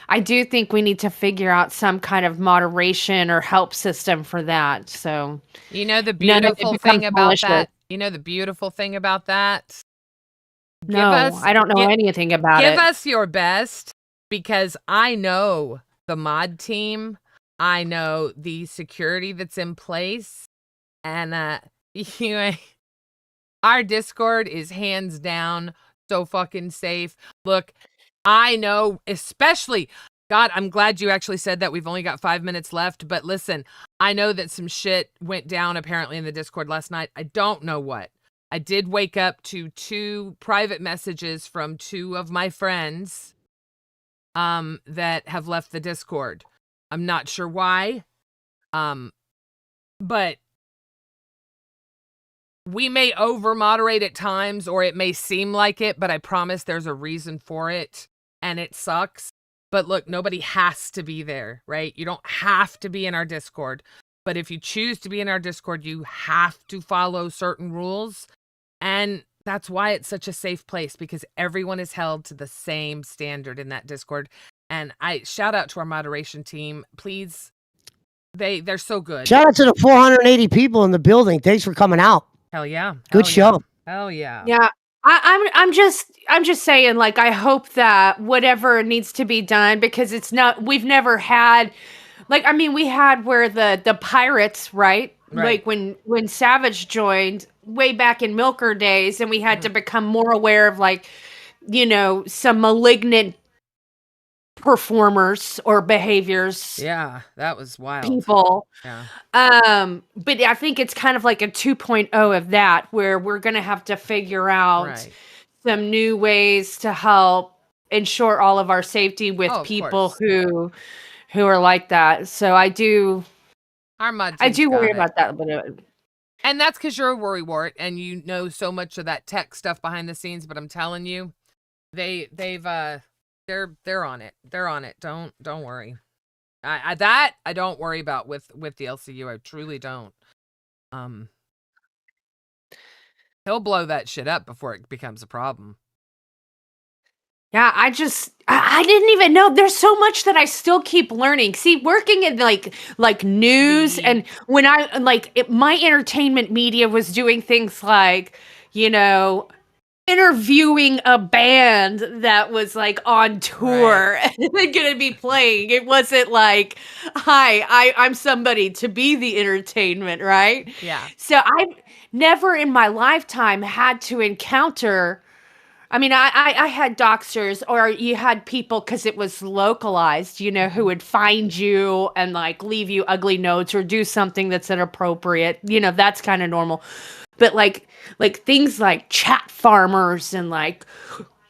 I do think we need to figure out some kind of moderation or help system for that. So, the beautiful thing about that, You know the beautiful thing about that? No, I don't know anything about it. Give us your best, because I know the mod team. I know the security that's in place. And our Discord is hands down so fucking safe. Look, I know, especially, God, I'm glad you actually said that. We've only got 5 minutes left. But listen, I know that some shit went down apparently in the Discord last night. I don't know what. I did wake up to 2 private messages from 2 of my friends that have left the Discord. I'm not sure why. But we may over moderate at times, or it may seem like it, but I promise there's a reason for it, and it sucks. But look, nobody has to be there, right? You don't have to be in our Discord. But if you choose to be in our Discord, you have to follow certain rules. And that's why it's such a safe place, because everyone is held to the same standard in that Discord. And I shout out to our moderation team. Please, they're so good. Shout out to the 480 people in the building. Thanks for coming out. Hell yeah. Good show. Hell yeah. Yeah. I'm just saying, like, I hope that whatever needs to be done, because we've never had, like, I mean, we had where the pirates, right? Like when Savage joined way back in Milker days, and we had to become more aware of, like, some malignant performers or behaviors. Yeah, that was wild. People. Yeah. But I think it's kind of like a 2.0 of that, where we're going to have to figure out some new ways to help ensure all of our safety with people who are like that. So I do worry about that a bit. And that's because you're a worrywart and you know so much of that tech stuff behind the scenes. But I'm telling you, they're on it. They're on it. Don't worry. I don't worry about with the LCU. I truly don't. He'll blow that shit up before it becomes a problem. Yeah, I didn't even know. There's so much that I still keep learning. See, working in like news, and when my entertainment media was doing things like, interviewing a band that was like on tour and they're gonna be playing. It wasn't like, hi, I'm somebody to be the entertainment, right? Yeah. So I've never in my lifetime had to encounter, I mean, I had doxers, or you had people, because it was localized, who would find you and like leave you ugly notes or do something that's inappropriate. That's kind of normal. But like things like chat farmers and like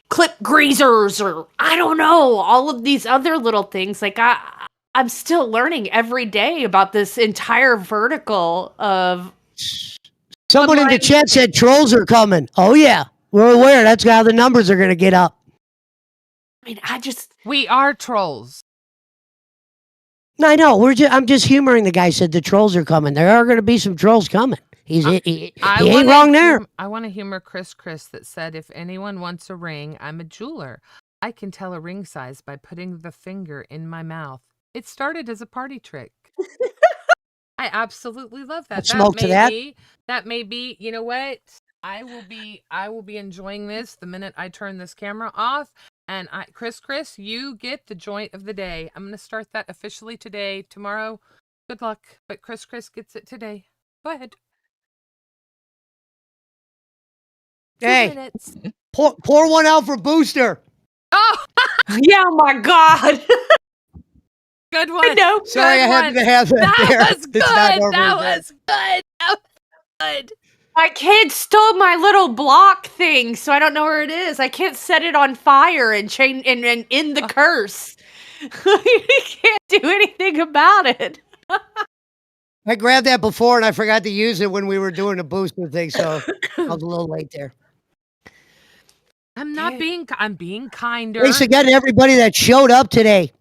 clip greasers, or I don't know, all of these other little things. Like I'm still learning every day about this entire vertical of. Someone in the chat said trolls are coming. Oh yeah, we're aware. That's how the numbers are going to get up. I mean, we are trolls. No, I know. I'm just humoring the guy. Said the trolls are coming. There are going to be some trolls coming. He ain't wrong there. I want to humor Chris that said, if anyone wants a ring, I'm a jeweler. I can tell a ring size by putting the finger in my mouth. It started as a party trick. I absolutely love that. That may be, you know what? I will be enjoying this the minute I turn this camera off. And Chris, you get the joint of the day. I'm going to start that officially today. Tomorrow, good luck. But Chris gets it today. Go ahead. Hey, pour one out for Booster. Oh, yeah, oh my God. Good one. No, sorry, I had to have that. That was good. That was good. My kid stole my little block thing, so I don't know where it is. I can't set it on fire and chain and end the curse. You can't do anything about it. I grabbed that before and I forgot to use it when we were doing the Booster thing, so I was a little late there. I'm being kinder. Thanks again to everybody that showed up today.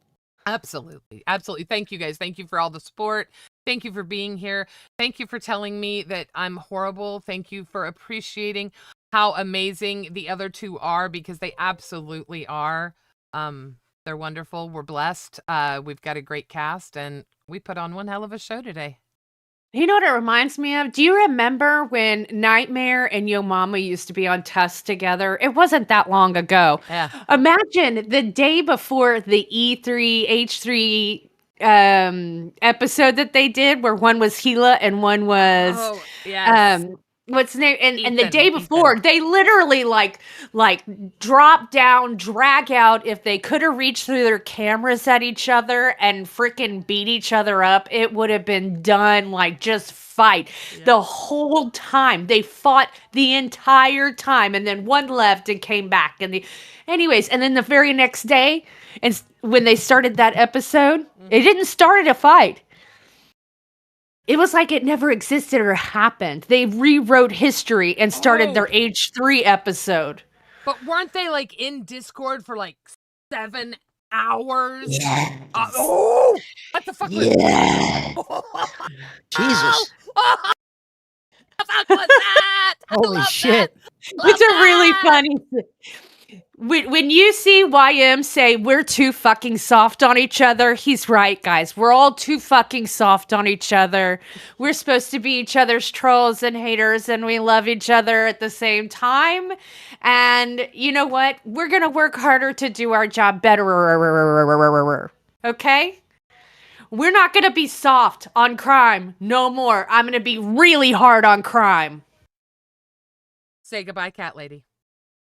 Absolutely. Thank you guys. Thank you for all the support. Thank you for being here. Thank you for telling me that I'm horrible. Thank you for appreciating how amazing the other 2 are, because they absolutely are. They're wonderful. We're blessed. We've got a great cast, and we put on one hell of a show today. You know what it reminds me of? Do you remember when Nightmare and Yo Mama used to be on test together? It wasn't that long ago. Yeah. Imagine the day before the E3 H3 episode that they did, where one was Gila and one was Oh, yes. what's the name? And the Ethan, day before, Ethan. they literally like drop down, drag out. If they could have reached through their cameras at each other and freaking beat each other up, it would have been done. Like, just fight the whole time. They fought the entire time, and then one left and came back. Anyways, and then the very next day, and when they started that episode, it didn't start a fight. It was like it never existed or happened. They rewrote history and started their H3 episode. But weren't they like in Discord for like 7 hours? Yeah. What the fuck was Jesus. What the fuck was that? I Holy love shit. that. Love It's a really that. funny when you see YM say we're too fucking soft on each other, he's right, guys. We're all too fucking soft on each other. We're supposed to be each other's trolls and haters, and we love each other at the same time. And you know what? We're gonna work harder to do our job better. Okay? We're not gonna be soft on crime no more. I'm gonna be really hard on crime. Say goodbye, cat lady.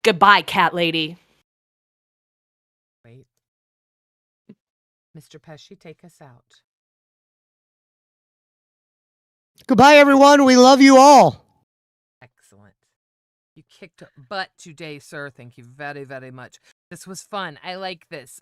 Goodbye, cat lady. Wait. Mr. Pesci, take us out. Goodbye, everyone. We love you all. Excellent. You kicked butt today, sir. Thank you very, very much. This was fun. I like this.